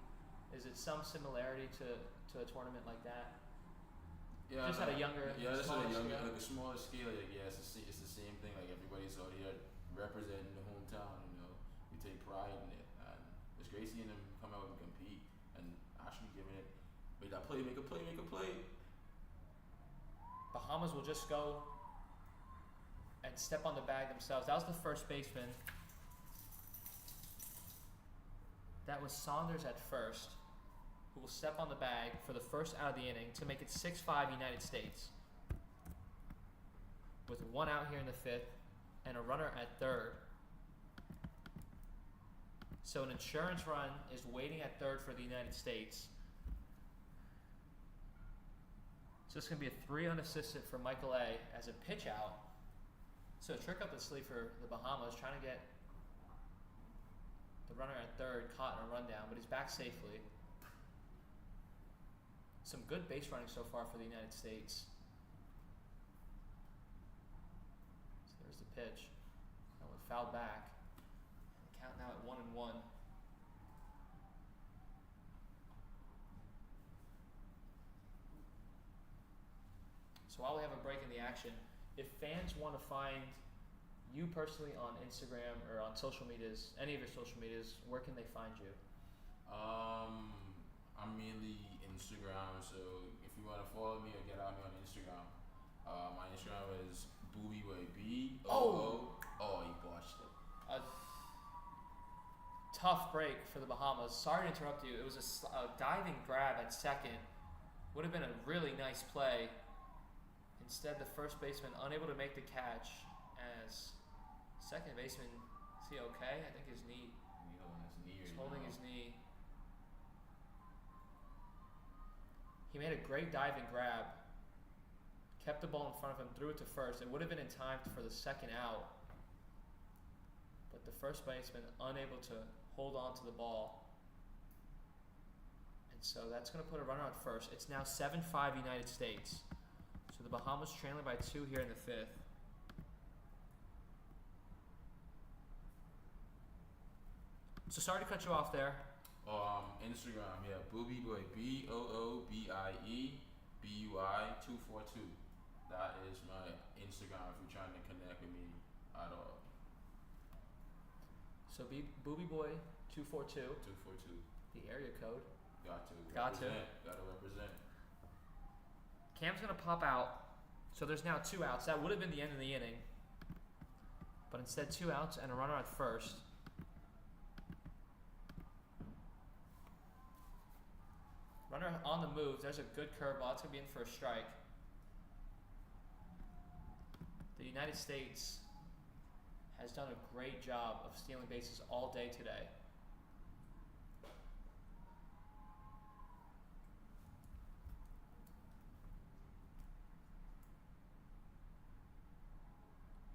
Is it some similarity to a tournament like that? Yeah, just at a younger, just at a younger, scale? like a smaller scale. Like, yeah, it's the same thing. Like everybody's out here representing the hometown. We take pride in it, and it's great seeing them come out and compete and actually giving it. Make that play, make a play, make a play. Bahamas will just go and step on the bag themselves. That was the first baseman. That was Saunders at first, who will step on the bag for the first out of the inning to make it 6-5 United States. With 1 out here in the 5th and a runner at third. So an insurance run is waiting at third for the United States. So it's going to be a 3 unassisted for Michael A. as a pitch out. So a trick up the sleeve for the Bahamas, trying to get the runner at third caught in a rundown, but he's back safely. Some good base running so far for the United States. So there's the pitch. That one fouled back. Count now at 1-1. So while we have a break in the action, if fans want to find you personally on Instagram or on social medias, any of your social medias, where can they find you? I'm mainly in Instagram. So if you want to follow me or get at me on Instagram, my Instagram is boobyboy. Oh, you botched it. A tough break for the Bahamas. Sorry to interrupt you. It was a diving grab at second. Would have been a really nice play. Instead, the first baseman unable to make the catch as second baseman, is he okay? I think his knee. He's holding his knee. He made a great diving grab. Kept the ball in front of him, threw it to first. It would have been in time for the second out. But the first baseman unable to hold on to the ball. And so that's going to put a runner on first. It's now 7-5 United States. So the Bahamas trailing by 2 here in the 5th. So sorry to cut you off there. Instagram, yeah, boobyboy, BOOBIEBUI242. That is my Instagram if you're trying to connect with me at all. So Boobyboy242. 242. The area code. Got to. Got to. Gotta represent. Cam's gonna pop out. So there's now 2 outs. That would have been the end of the inning. But instead 2 outs and a runner at first. Runner on the move. There's a good curveball. It's going to be in for a strike. The United States has done a great job of stealing bases all day today.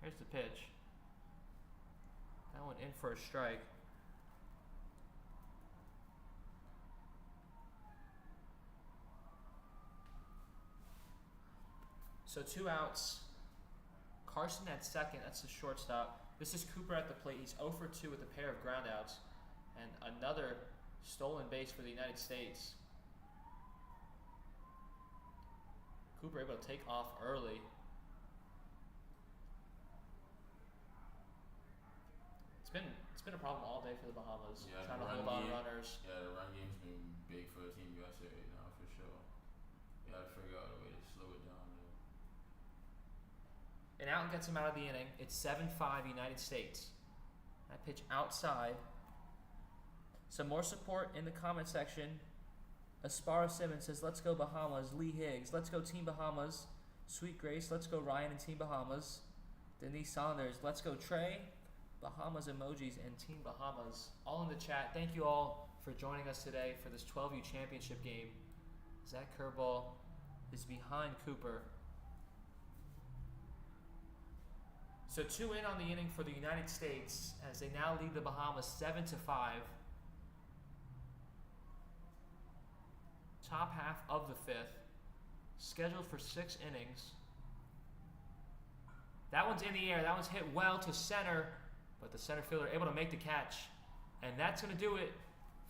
Here's the pitch. That went in for a strike. So 2 outs. Carson at second. That's the shortstop. This is Cooper at the plate. He's 0 for 2 with a pair of groundouts. And another stolen base for the United States. Cooper able to take off early. It's been a problem all day for the Bahamas. Yeah, trying to hold on runners. Yeah, the run game's been big for Team USA right now for sure. You gotta figure out a way to slow it down though. An out gets him out of the inning. It's 7-5 United States. That pitch outside. Some more support in the comment section. Aspara Simmons says, let's go Bahamas. Lee Higgs, let's go Team Bahamas. Sweet Grace, let's go Ryan and Team Bahamas. Denise Saunders, let's go Trey. Bahamas emojis and Team Bahamas. All in the chat. Thank you all for joining us today for this 12U championship game. That curveball is behind Cooper. So 2 in on the inning for the United States as they now lead the Bahamas 7-5. Top half of the 5th. Scheduled for 6 innings. That one's in the air. That one's hit well to center, but the center fielder able to make the catch. And that's going to do it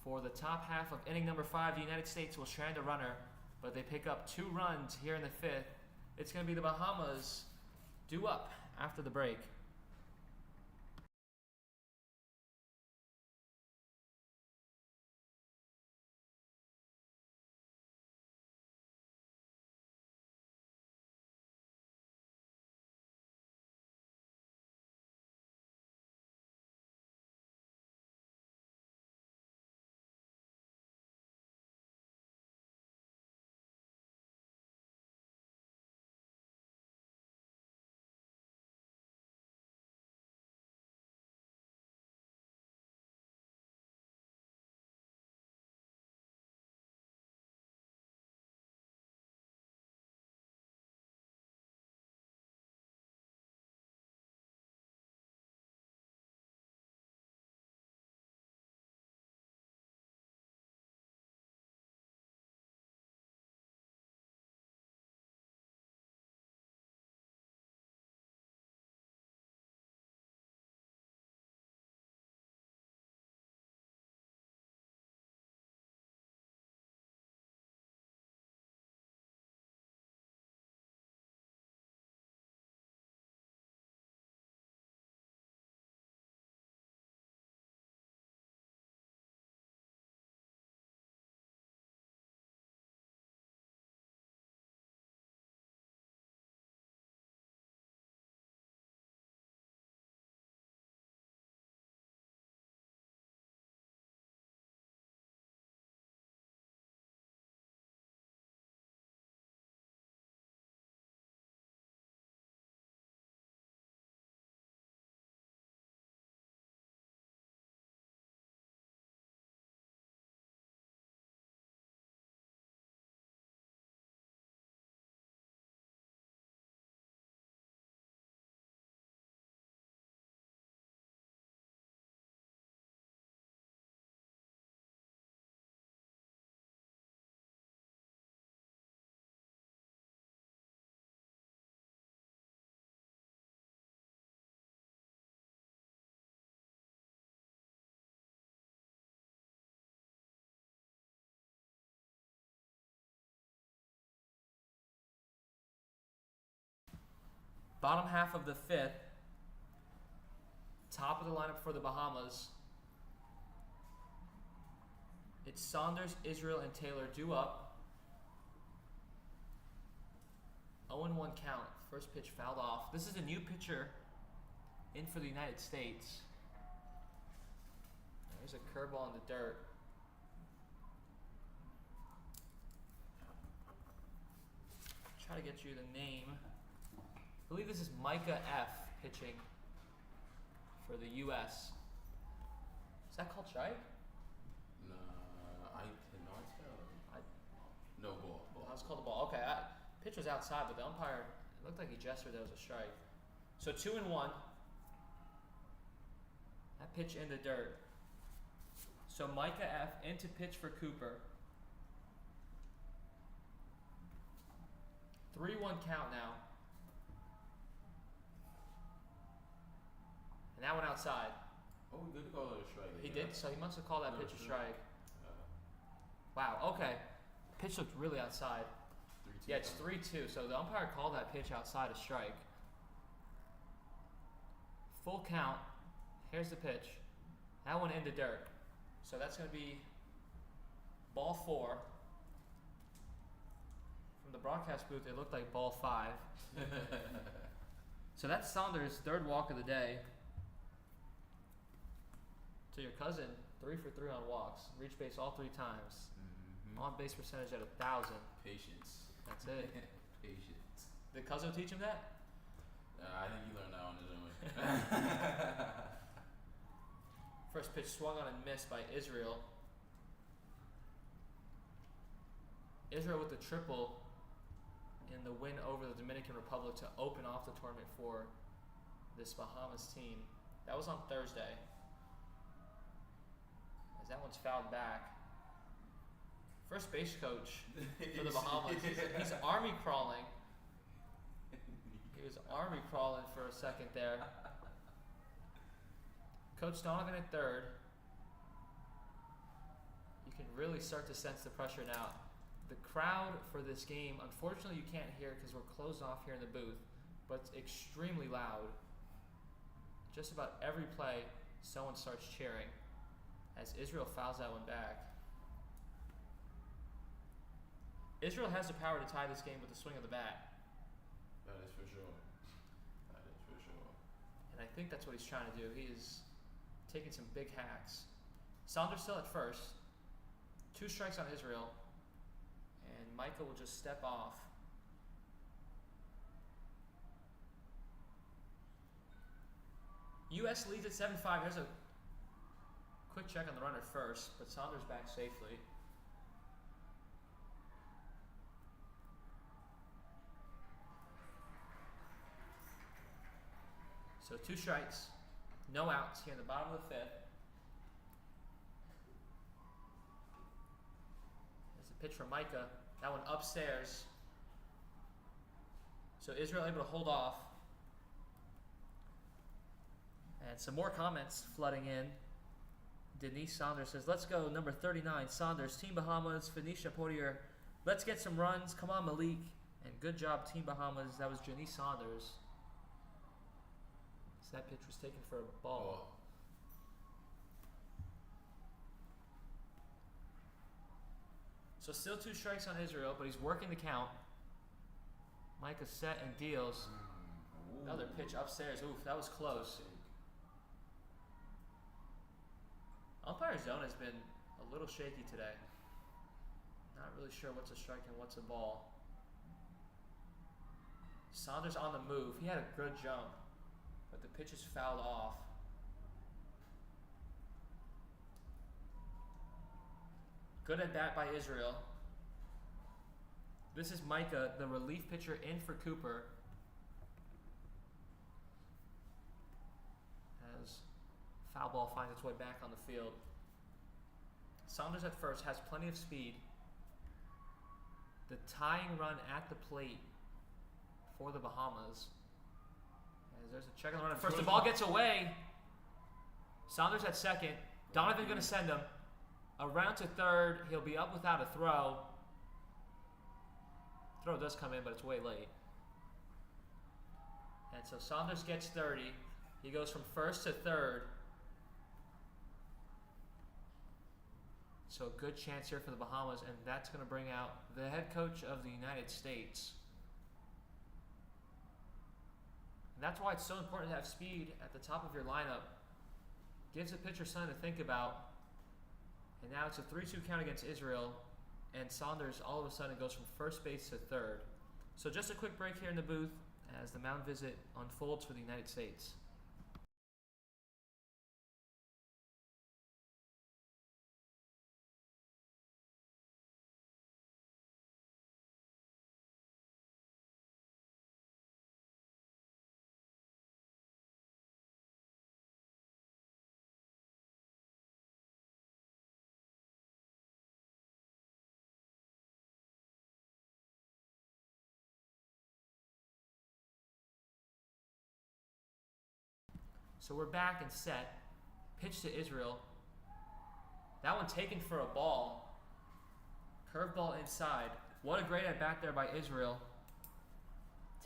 for the top half of inning number 5. The United States will strand a runner, but they pick up 2 runs here in the 5th. It's going to be the Bahamas due up after the break. Bottom half of the fifth. Top of the lineup for the Bahamas. It's Saunders, Israel, and Taylor due up. 0-1 count. First pitch fouled off. This is a new pitcher in for the United States. There's a curveball in the dirt. Try to get you the name. I believe this is Micah F. pitching for the U.S. Is that called strike? Nah, I cannot tell. No ball. I was called the ball. Okay, pitch was outside, but the umpire, it looked like he gestured there was a strike. So 2-1. That pitch in the dirt. So Micah F. in to pitch for Cooper. 3-1 count now. And that one outside. Oh, we did call it a strike. He did, so he must have called that pitch a strike. Wow, okay. Pitch looked really outside. 3-2. Yeah, it's 3-2, so the umpire called that pitch outside a strike. Full count. Here's the pitch. That one in the dirt. So that's going to be ball 4. From the broadcast booth, it looked like ball 5. So that's Saunders' third walk of the day. To your cousin, 3 for 3 on walks. Reached base all 3 times. Mm-hmm. On base percentage at 1,000. Patience. That's it. Patience. Did Cuzzo teach him that? I think he learned that on his own. First pitch swung on and missed by Israel. Israel with the triple in the win over the Dominican Republic to open off the tournament for this Bahamas team. That was on Thursday. As that one's fouled back. First base coach for the Bahamas. He's army crawling. He was army crawling for a second there. Coach Donovan at third. You can really start to sense the pressure now. The crowd for this game, unfortunately you can't hear because we're closed off here in the booth, but it's extremely loud. Just about every play, someone starts cheering as Israel fouls that one back. Israel has the power to tie this game with the swing of the bat. That is for sure. That is for sure. And I think that's what he's trying to do. He is taking some big hacks. Saunders still at first. 2 strikes on Israel. And Micah will just step off. U.S. leads at 7-5. Here's a quick check on the runner first, but Saunders back safely. So 2 strikes, no outs here in the bottom of the 5th. There's a pitch from Micah. That one upstairs. So Israel able to hold off. And some more comments flooding in. Denise Saunders says, let's go, number 39, Saunders, Team Bahamas, Phoenicia Portier. Let's get some runs. Come on, Malik. And good job, Team Bahamas. That was Janice Saunders. So that pitch was taken for a ball. So still 2 strikes on Israel, but he's working the count. Micah set and deals. Another pitch upstairs. Oof, that was close. Umpire zone has been a little shaky today. Not really sure what's a strike and what's a ball. Saunders on the move. He had a good jump, but the pitch is fouled off. Good at bat by Israel. This is Micah, the relief pitcher in for Cooper. As foul ball finds its way back on the field. Saunders at first has plenty of speed. The tying run at the plate for the Bahamas. As there's a check on the run at first. The ball gets away. Saunders at second. Donovan going to send him. Around to third. He'll be up without a throw. Throw does come in, but it's way late. And so Saunders gets 30. He goes from first to third. So a good chance here for the Bahamas, and that's going to bring out the head coach of the United States. And that's why it's so important to have speed at the top of your lineup. Gives the pitcher something to think about. And now it's a 3-2 count against Israel, and Saunders all of a sudden goes from first base to third. So just a quick break here in the booth as the mound visit unfolds for the United States. So we're back and set. Pitch to Israel. That one taken for a ball. Curveball inside. What a great at bat there by Israel.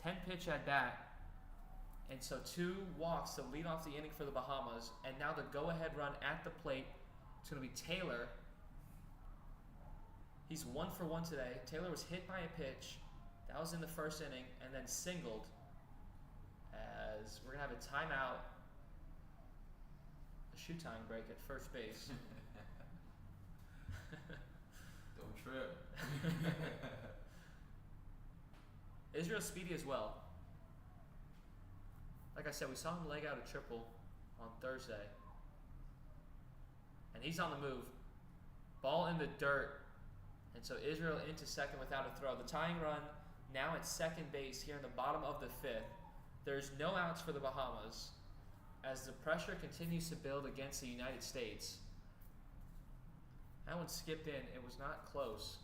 10 pitch at bat. And so 2 walks to lead off the inning for the Bahamas. And now the go-ahead run at the plate. It's going to be Taylor. He's 1 for 1 today. Taylor was hit by a pitch. That was in the first inning. And then singled. As we're going to have a timeout. Shoe tying break at first base. Don't trip. Israel's speedy as well. Like I said, we saw him leg out a triple on Thursday. And he's on the move. Ball in the dirt. And so Israel into second without a throw. The tying run now at second base here in the bottom of the 5th. There's no outs for the Bahamas. As the pressure continues to build against the United States. That one skipped in. It was not close.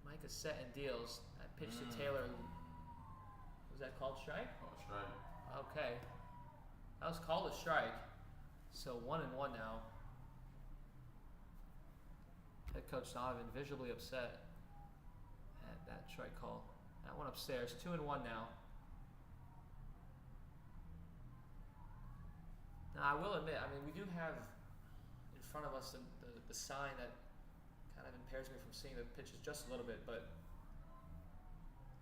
Micah set and deals. That pitch to Taylor. Was that called strike? Oh, strike. Okay. That was called a strike. So 1-1 now. Head coach Donovan visibly upset at that strike call. That one upstairs. 2-1 now. Now, I will admit, we do have in front of us the sign that kind of impairs me from seeing the pitches just a little bit, but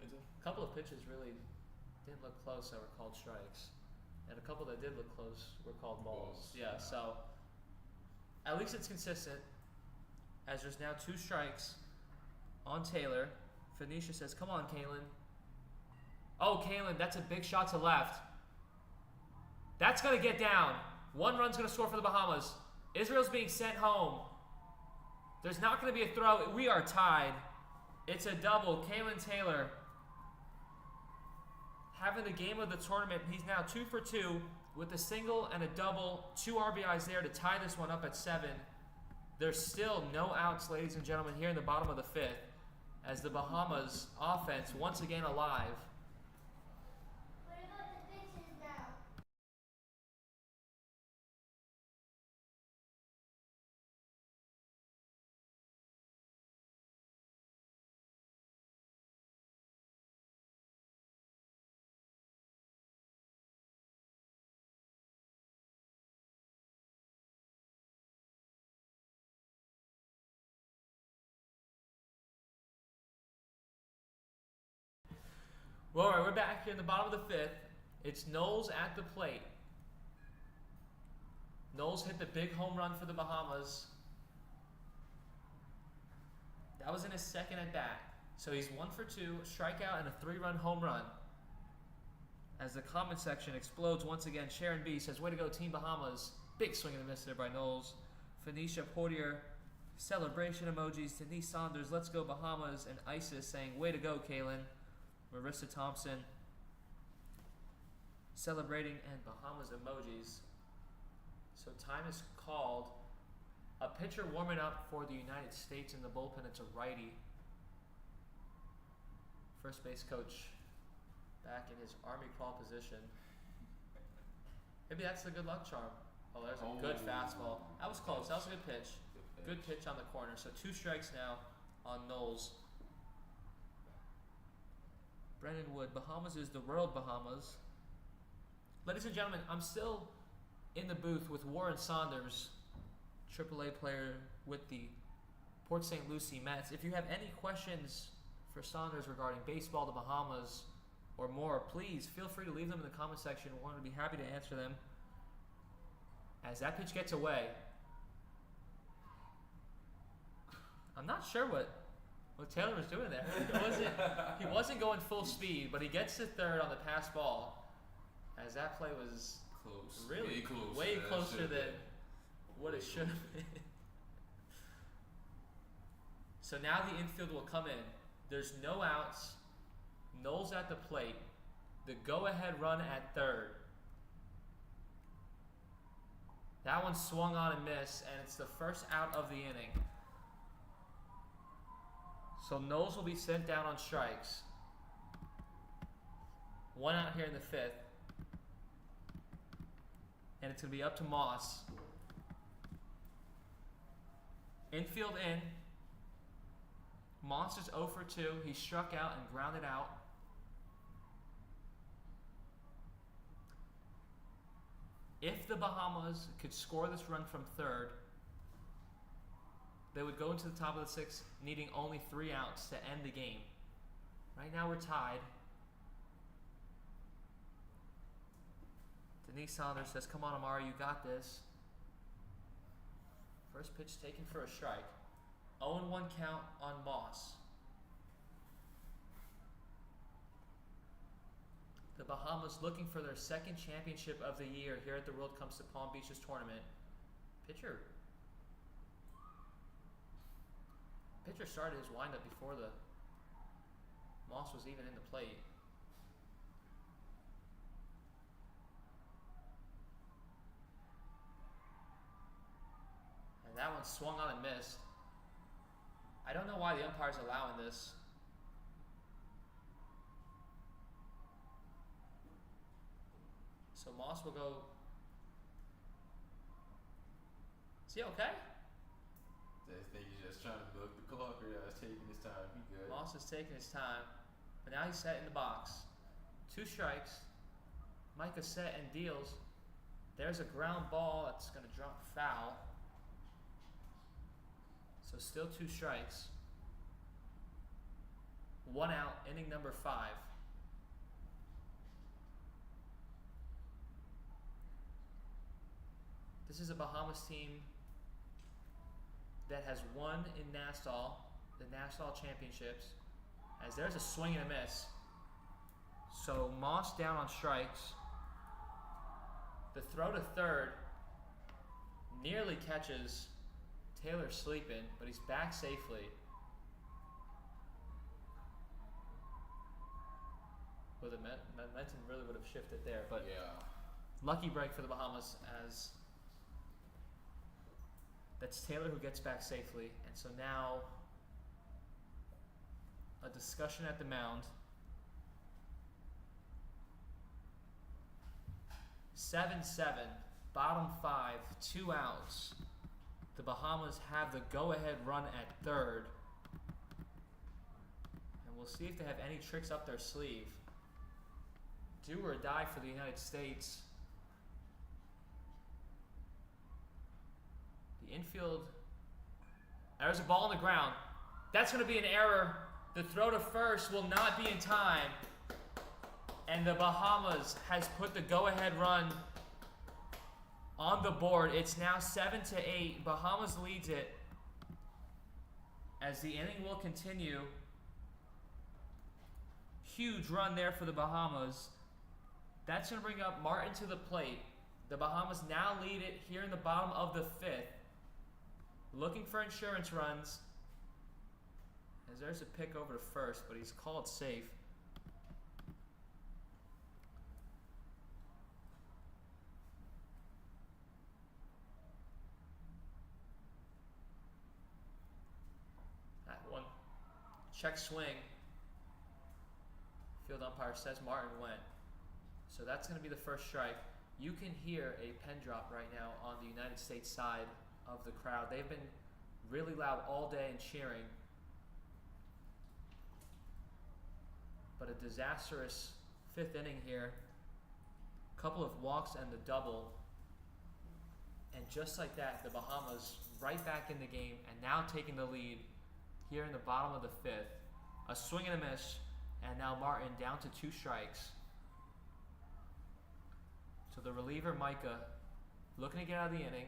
a couple of pitches really didn't look close that were called strikes. And a couple that did look close were called balls. Yeah, so at least it's consistent, as there's now 2 strikes on Taylor. Phoenicia says, come on, Kalen. Oh, Kalen, that's a big shot to left. That's going to get down. 1 run's going to score for the Bahamas. Israel's being sent home. There's not going to be a throw. We are tied. It's a double. Kalen Taylor having the game of the tournament. He's now 2 for 2 with a single and a double. 2 RBIs there to tie this one up at 7. There's still no outs, ladies and gentlemen, here in the bottom of the 5th as the Bahamas offense once again alive. Well, all right, we're back here in the bottom of the 5th. It's Knowles at the plate. Knowles hit the big home run for the Bahamas. That was in his second at bat. So he's 1 for 2, a strikeout, and a 3-run home run. As the comment section explodes once again, Sharon B says, way to go, Team Bahamas. Big swing and a miss there by Knowles. Phoenicia Portier, celebration emojis. Denise Saunders, let's go Bahamas. And Isis saying, way to go, Kalen. Marissa Thompson celebrating and Bahamas emojis. So time is called. A pitcher warming up for the United States in the bullpen. It's a righty. First base coach back in his army crawl position. Maybe that's the good luck charm. Oh, there's a good fastball. That was close. That was a good pitch. Good pitch on the corner. So 2 strikes now on Knowles. Brennan Wood. Bahamas is the world Bahamas. Ladies and gentlemen, I'm still in the booth with Warren Saunders, AAA player with the Port St. Lucie Mets. If you have any questions for Saunders regarding baseball, the Bahamas, or more, please feel free to leave them in the comment section. We're going to be happy to answer them. As that pitch gets away, I'm not sure what Taylor was doing there. He wasn't going full speed, but he gets to third on the pass ball. As that play was Close. really Way closer than what it should have been. So now the infield will come in. There's no outs. Knowles at the plate. The go-ahead run at third. That one swung on and missed, and it's the first out of the inning. So Knowles will be sent down on strikes. One out here in the fifth. And it's going to be up to Moss. Infield in. Moss is 0 for 2. He struck out and grounded out. If the Bahamas could score this run from third, they would go into the top of the sixth, needing only 3 outs to end the game. Right now we're tied. Denise Saunders says, "Come on, Amari, you got this." First pitch taken for a strike. 0-1 count on Moss. The Bahamas looking for their second championship of the year here at the World Comes to Palm Beaches tournament. Pitcher started his windup before the Moss was even in the plate. And that one swung on and missed. I don't know why the umpire's allowing this. So Moss will go. Is he okay? I think he's just trying to milk the clock, or he's taking his time. He good. Moss is taking his time. But now he's set in the box. 2 strikes. Micah set and deals. There's a ground ball that's going to drop foul. So still 2 strikes. 1 out, inning number 5. This is a Bahamas team that has won in Nassau, the Nassau Championships, as there's a swing and a miss. So Moss down on strikes. The throw to third nearly catches Taylor sleeping, but he's back safely. Well, the momentum really would have shifted there, but yeah. Lucky break for the Bahamas, as that's Taylor who gets back safely. And so now a discussion at the mound. 7-7, bottom 5, 2 outs. The Bahamas have the go-ahead run at third. And we'll see if they have any tricks up their sleeve. Do or die for the United States. The infield. There's a ball on the ground. That's going to be an error. The throw to first will not be in time. And the Bahamas has put the go-ahead run on the board. It's now 7-8. Bahamas leads it as the inning will continue. Huge run there for the Bahamas. That's going to bring up Martin to the plate. The Bahamas now lead it here in the bottom of the 5th. Looking for insurance runs. As there's a pick over to first, but he's called safe. That one. Check swing. Field umpire says Martin went. So that's going to be the first strike. You can hear a pen drop right now on the United States side of the crowd. They've been really loud all day and cheering. but a disastrous 5th inning here. Couple of walks and the double. And just like that, the Bahamas right back in the game and now taking the lead here in the bottom of the 5th. A swing and a miss, and now Martin down to 2 strikes. So the reliever, Micah, looking to get out of the inning.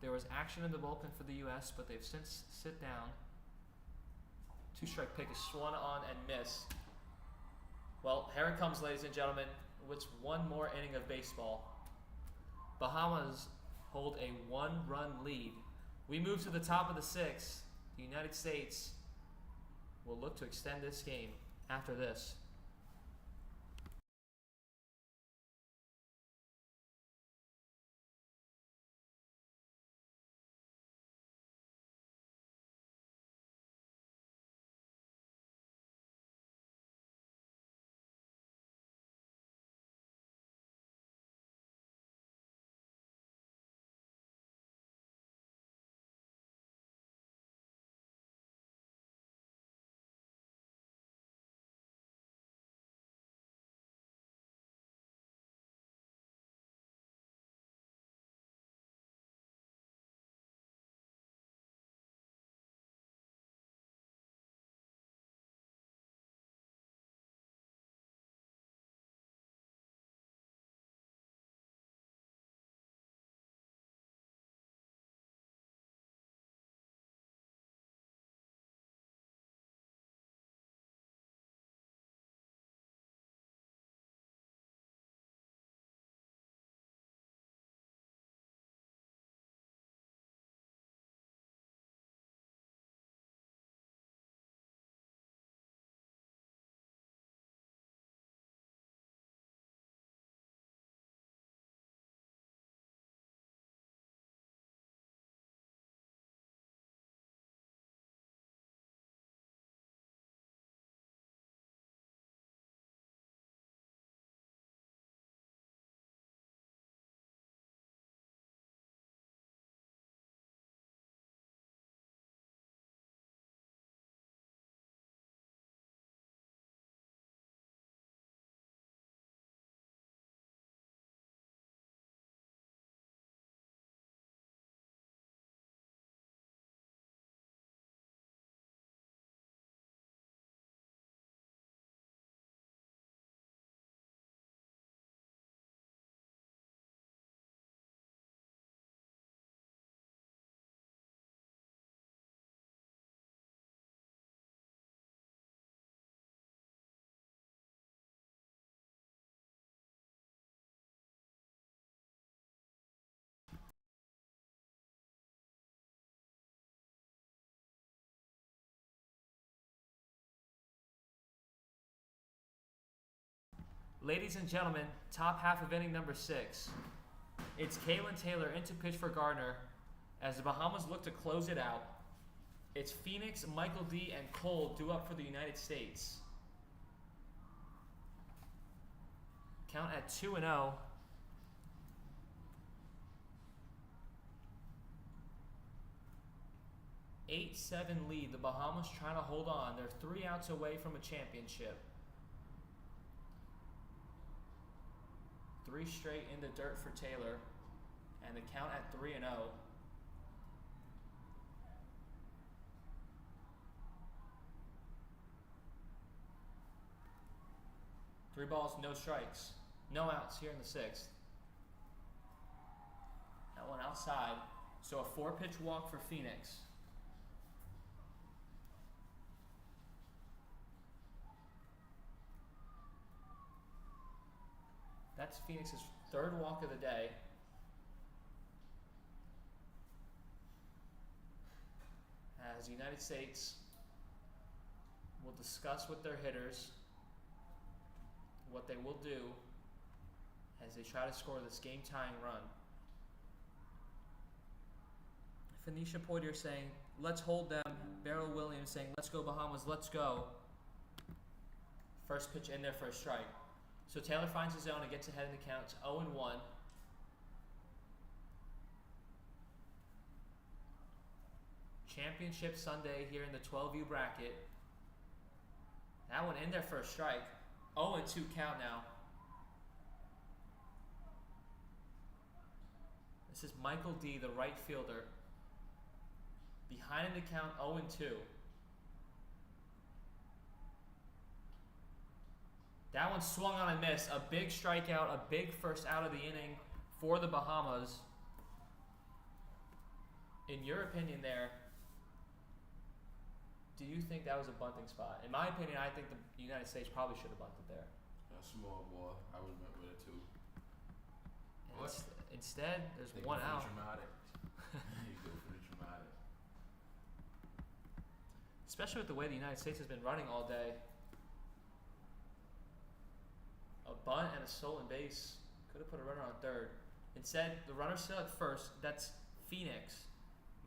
There was action in the bullpen for the U.S., but they've since sit down. 2-strike pick is swung on and missed. Well, here it comes, ladies and gentlemen. It's one more inning of baseball. Bahamas hold a 1-run lead. We move to the top of the 6th. The United States will look to extend this game after this. Ladies and gentlemen, top half of inning number 6. It's Kalen Taylor into pitch for Gardner as the Bahamas look to close it out. It's Phoenix, Michael D, and Cole due up for the United States. Count at 2-0. Eight, 7 lead. The Bahamas trying to hold on. They're 3 outs away from a championship. 3 straight in the dirt for Taylor, and the count at 3-0. Three balls, no strikes, no outs here in the 6th. That one outside, so a 4-pitch walk for Phoenix. That's Phoenix's 3rd walk of the day. As the United States will discuss with their hitters what they will do as they try to score this game-tying run. Phoenicia Poitier saying, let's hold them. Beryl Williams saying, let's go Bahamas, let's go. First pitch in there for a strike. So Taylor finds his zone and gets ahead in the count. It's 0-1. Championship Sunday here in the 12U bracket That one in there for a strike. 0-2 count now. This is Michael D., the right fielder. Behind him to count 0-2. That one swung on and missed. A big strikeout, a big first out of the inning for the Bahamas. In your opinion there, do you think that was a bunting spot? In my opinion, I think the United States probably should have bunted there. A small ball. I would have went with it too. And instead, there's They one go for out. the dramatic. You go for the dramatic. Especially with the way the United States has been running all day. A bunt and a stolen base. Could have put a runner on third. Instead, the runner's still at first. That's Phoenix.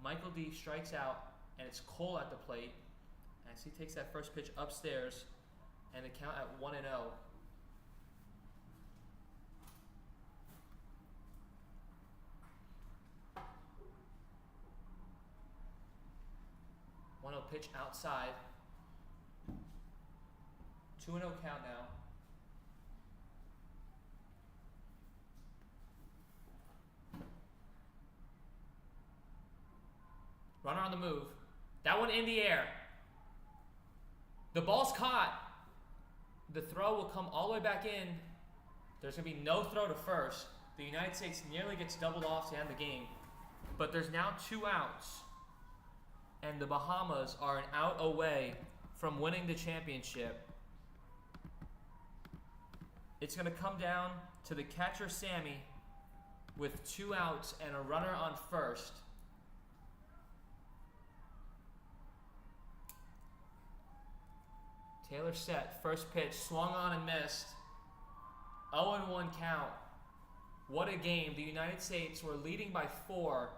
Michael D. strikes out, and it's Cole at the plate as he takes that first pitch upstairs, and the count at 1-0. Pitch outside. 2-0 count now. Runner on the move. That one in the air. The ball's caught. The throw will come all the way back in. There's going to be no throw to first. The United States nearly gets doubled off to end the game. But there's now 2 outs. And the Bahamas are an out away from winning the championship. It's going to come down to the catcher, Sammy, with 2 outs and a runner on first. Taylor set, first pitch, swung on and missed. 0-1 count. What a game. The United States were leading by 4.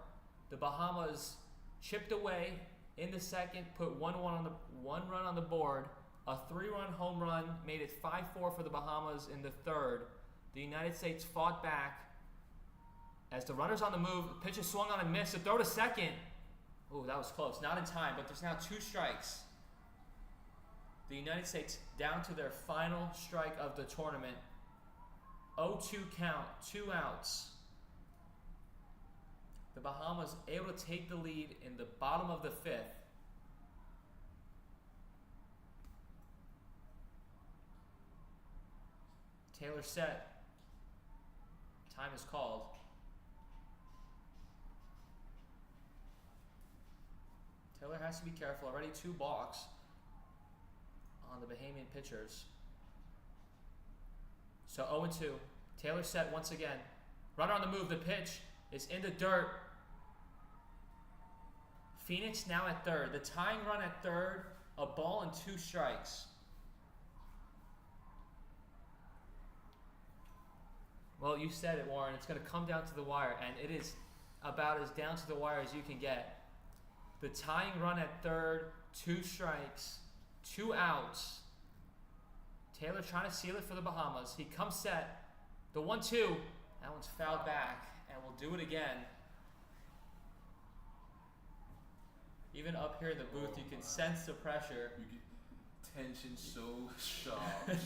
The Bahamas chipped away in the second, put one run on the board. A 3-run home run made it 5-4 for the Bahamas in the third. The United States fought back. As the runner's on the move, the pitch is swung on and missed. The throw to second. Ooh, that was close. Not in time, but there's now 2 strikes. The United States down to their final strike of the tournament. 0-2 count, 2 outs. The Bahamas able to take the lead in the bottom of the 5th. Taylor set. Time is called. Taylor has to be careful. Already 2 balks on the Bahamian pitchers. So 0-2. Taylor set once again. Runner on the move. The pitch is in the dirt. Phoenix now at third. The tying run at third. A ball and 2 strikes. Well, you said it, Warren. It's going to come down to the wire, and it is about as down to the wire as you can get. The tying run at third, 2 strikes, 2 outs. Taylor trying to seal it for the Bahamas. He comes set. The 1-2. That one's fouled back, and we'll do it again. Even up here in the booth, you can sense the pressure. Tension so sharp,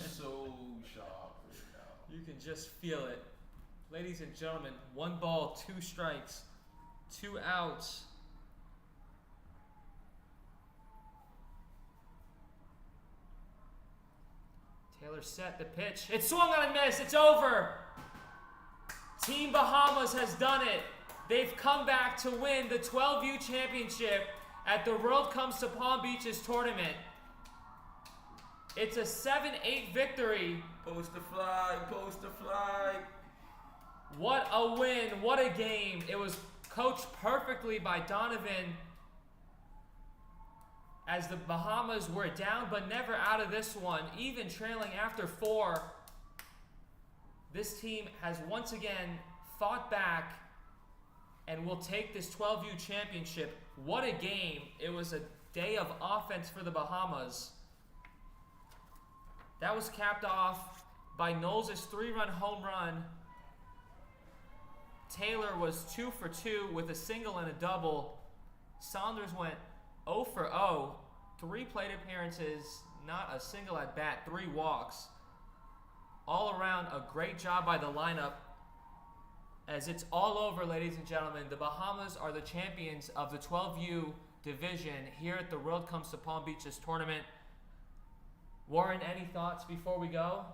so sharp right now. You can just feel it. Ladies and gentlemen, 1 ball, 2 strikes, 2 outs. Taylor set the pitch. It swung on and missed. It's over. Team Bahamas has done it. They've come back to win the 12U championship at the World Comes to Palm Beaches tournament. It's a 7-8 victory. Post the flag, post the flag. What a win, what a game. It was coached perfectly by Donovan as the Bahamas were down but never out of this one, even trailing after 4. This team has once again fought back and will take this 12U championship. What a game. It was a day of offense for the Bahamas. That was capped off by Knowles' 3-run home run. Taylor was 2 for 2 with a single and a double. Saunders went 0 for 0. 3 plate appearances, not a single at bat, 3 walks. All around, a great job by the lineup. As it's all over, ladies and gentlemen, the Bahamas are the champions of the 12U division here at the World Comes to Palm Beaches tournament. Warren, any thoughts before we go?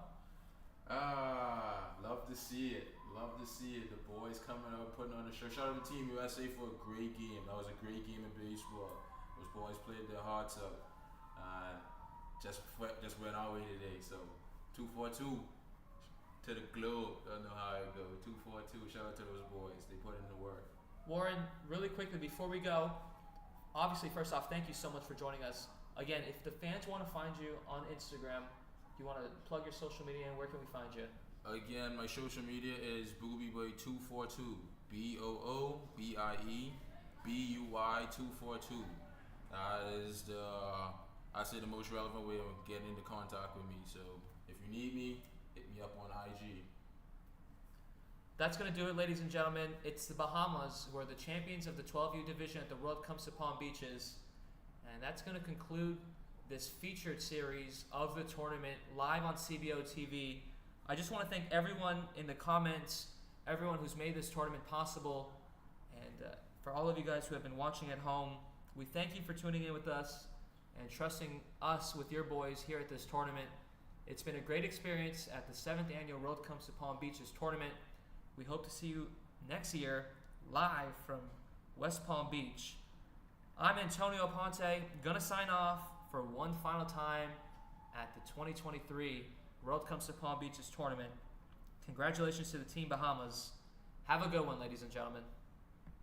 Love to see it. Love to see it. The boys coming out, putting on the shirt. Shout out to Team USA for a great game. That was a great game of baseball. Those boys played their hearts out. Just went our way today. So 2-4-2 to the globe. Don't know how it goes. 2-4-2. Shout out to those boys. They put in the work. Warren, really quickly before we go, obviously, first off, thank you so much for joining us. Again, if the fans want to find you on Instagram, you want to plug your social media, and where can we find you? Again, my social media is BoobieBoy242. BOOBIEBUY242. That is the most relevant way of getting into contact with me. So if you need me, hit me up on IG. That's going to do it, ladies and gentlemen. It's the Bahamas, who are the champions of the 12U division at the World Comes to Palm Beaches. And that's going to conclude this featured series of the tournament live on CBO TV. I just want to thank everyone in the comments, everyone who's made this tournament possible, and for all of you guys who have been watching at home, we thank you for tuning in with us and trusting us with your boys here at this tournament. It's been a great experience at the 7th Annual World Comes to Palm Beaches tournament. We hope to see you next year live from West Palm Beach. I'm Antonio Ponte, gonna sign off for one final time at the 2023 World Comes to Palm Beaches tournament. Congratulations to the Team Bahamas. Have a good one, ladies and gentlemen.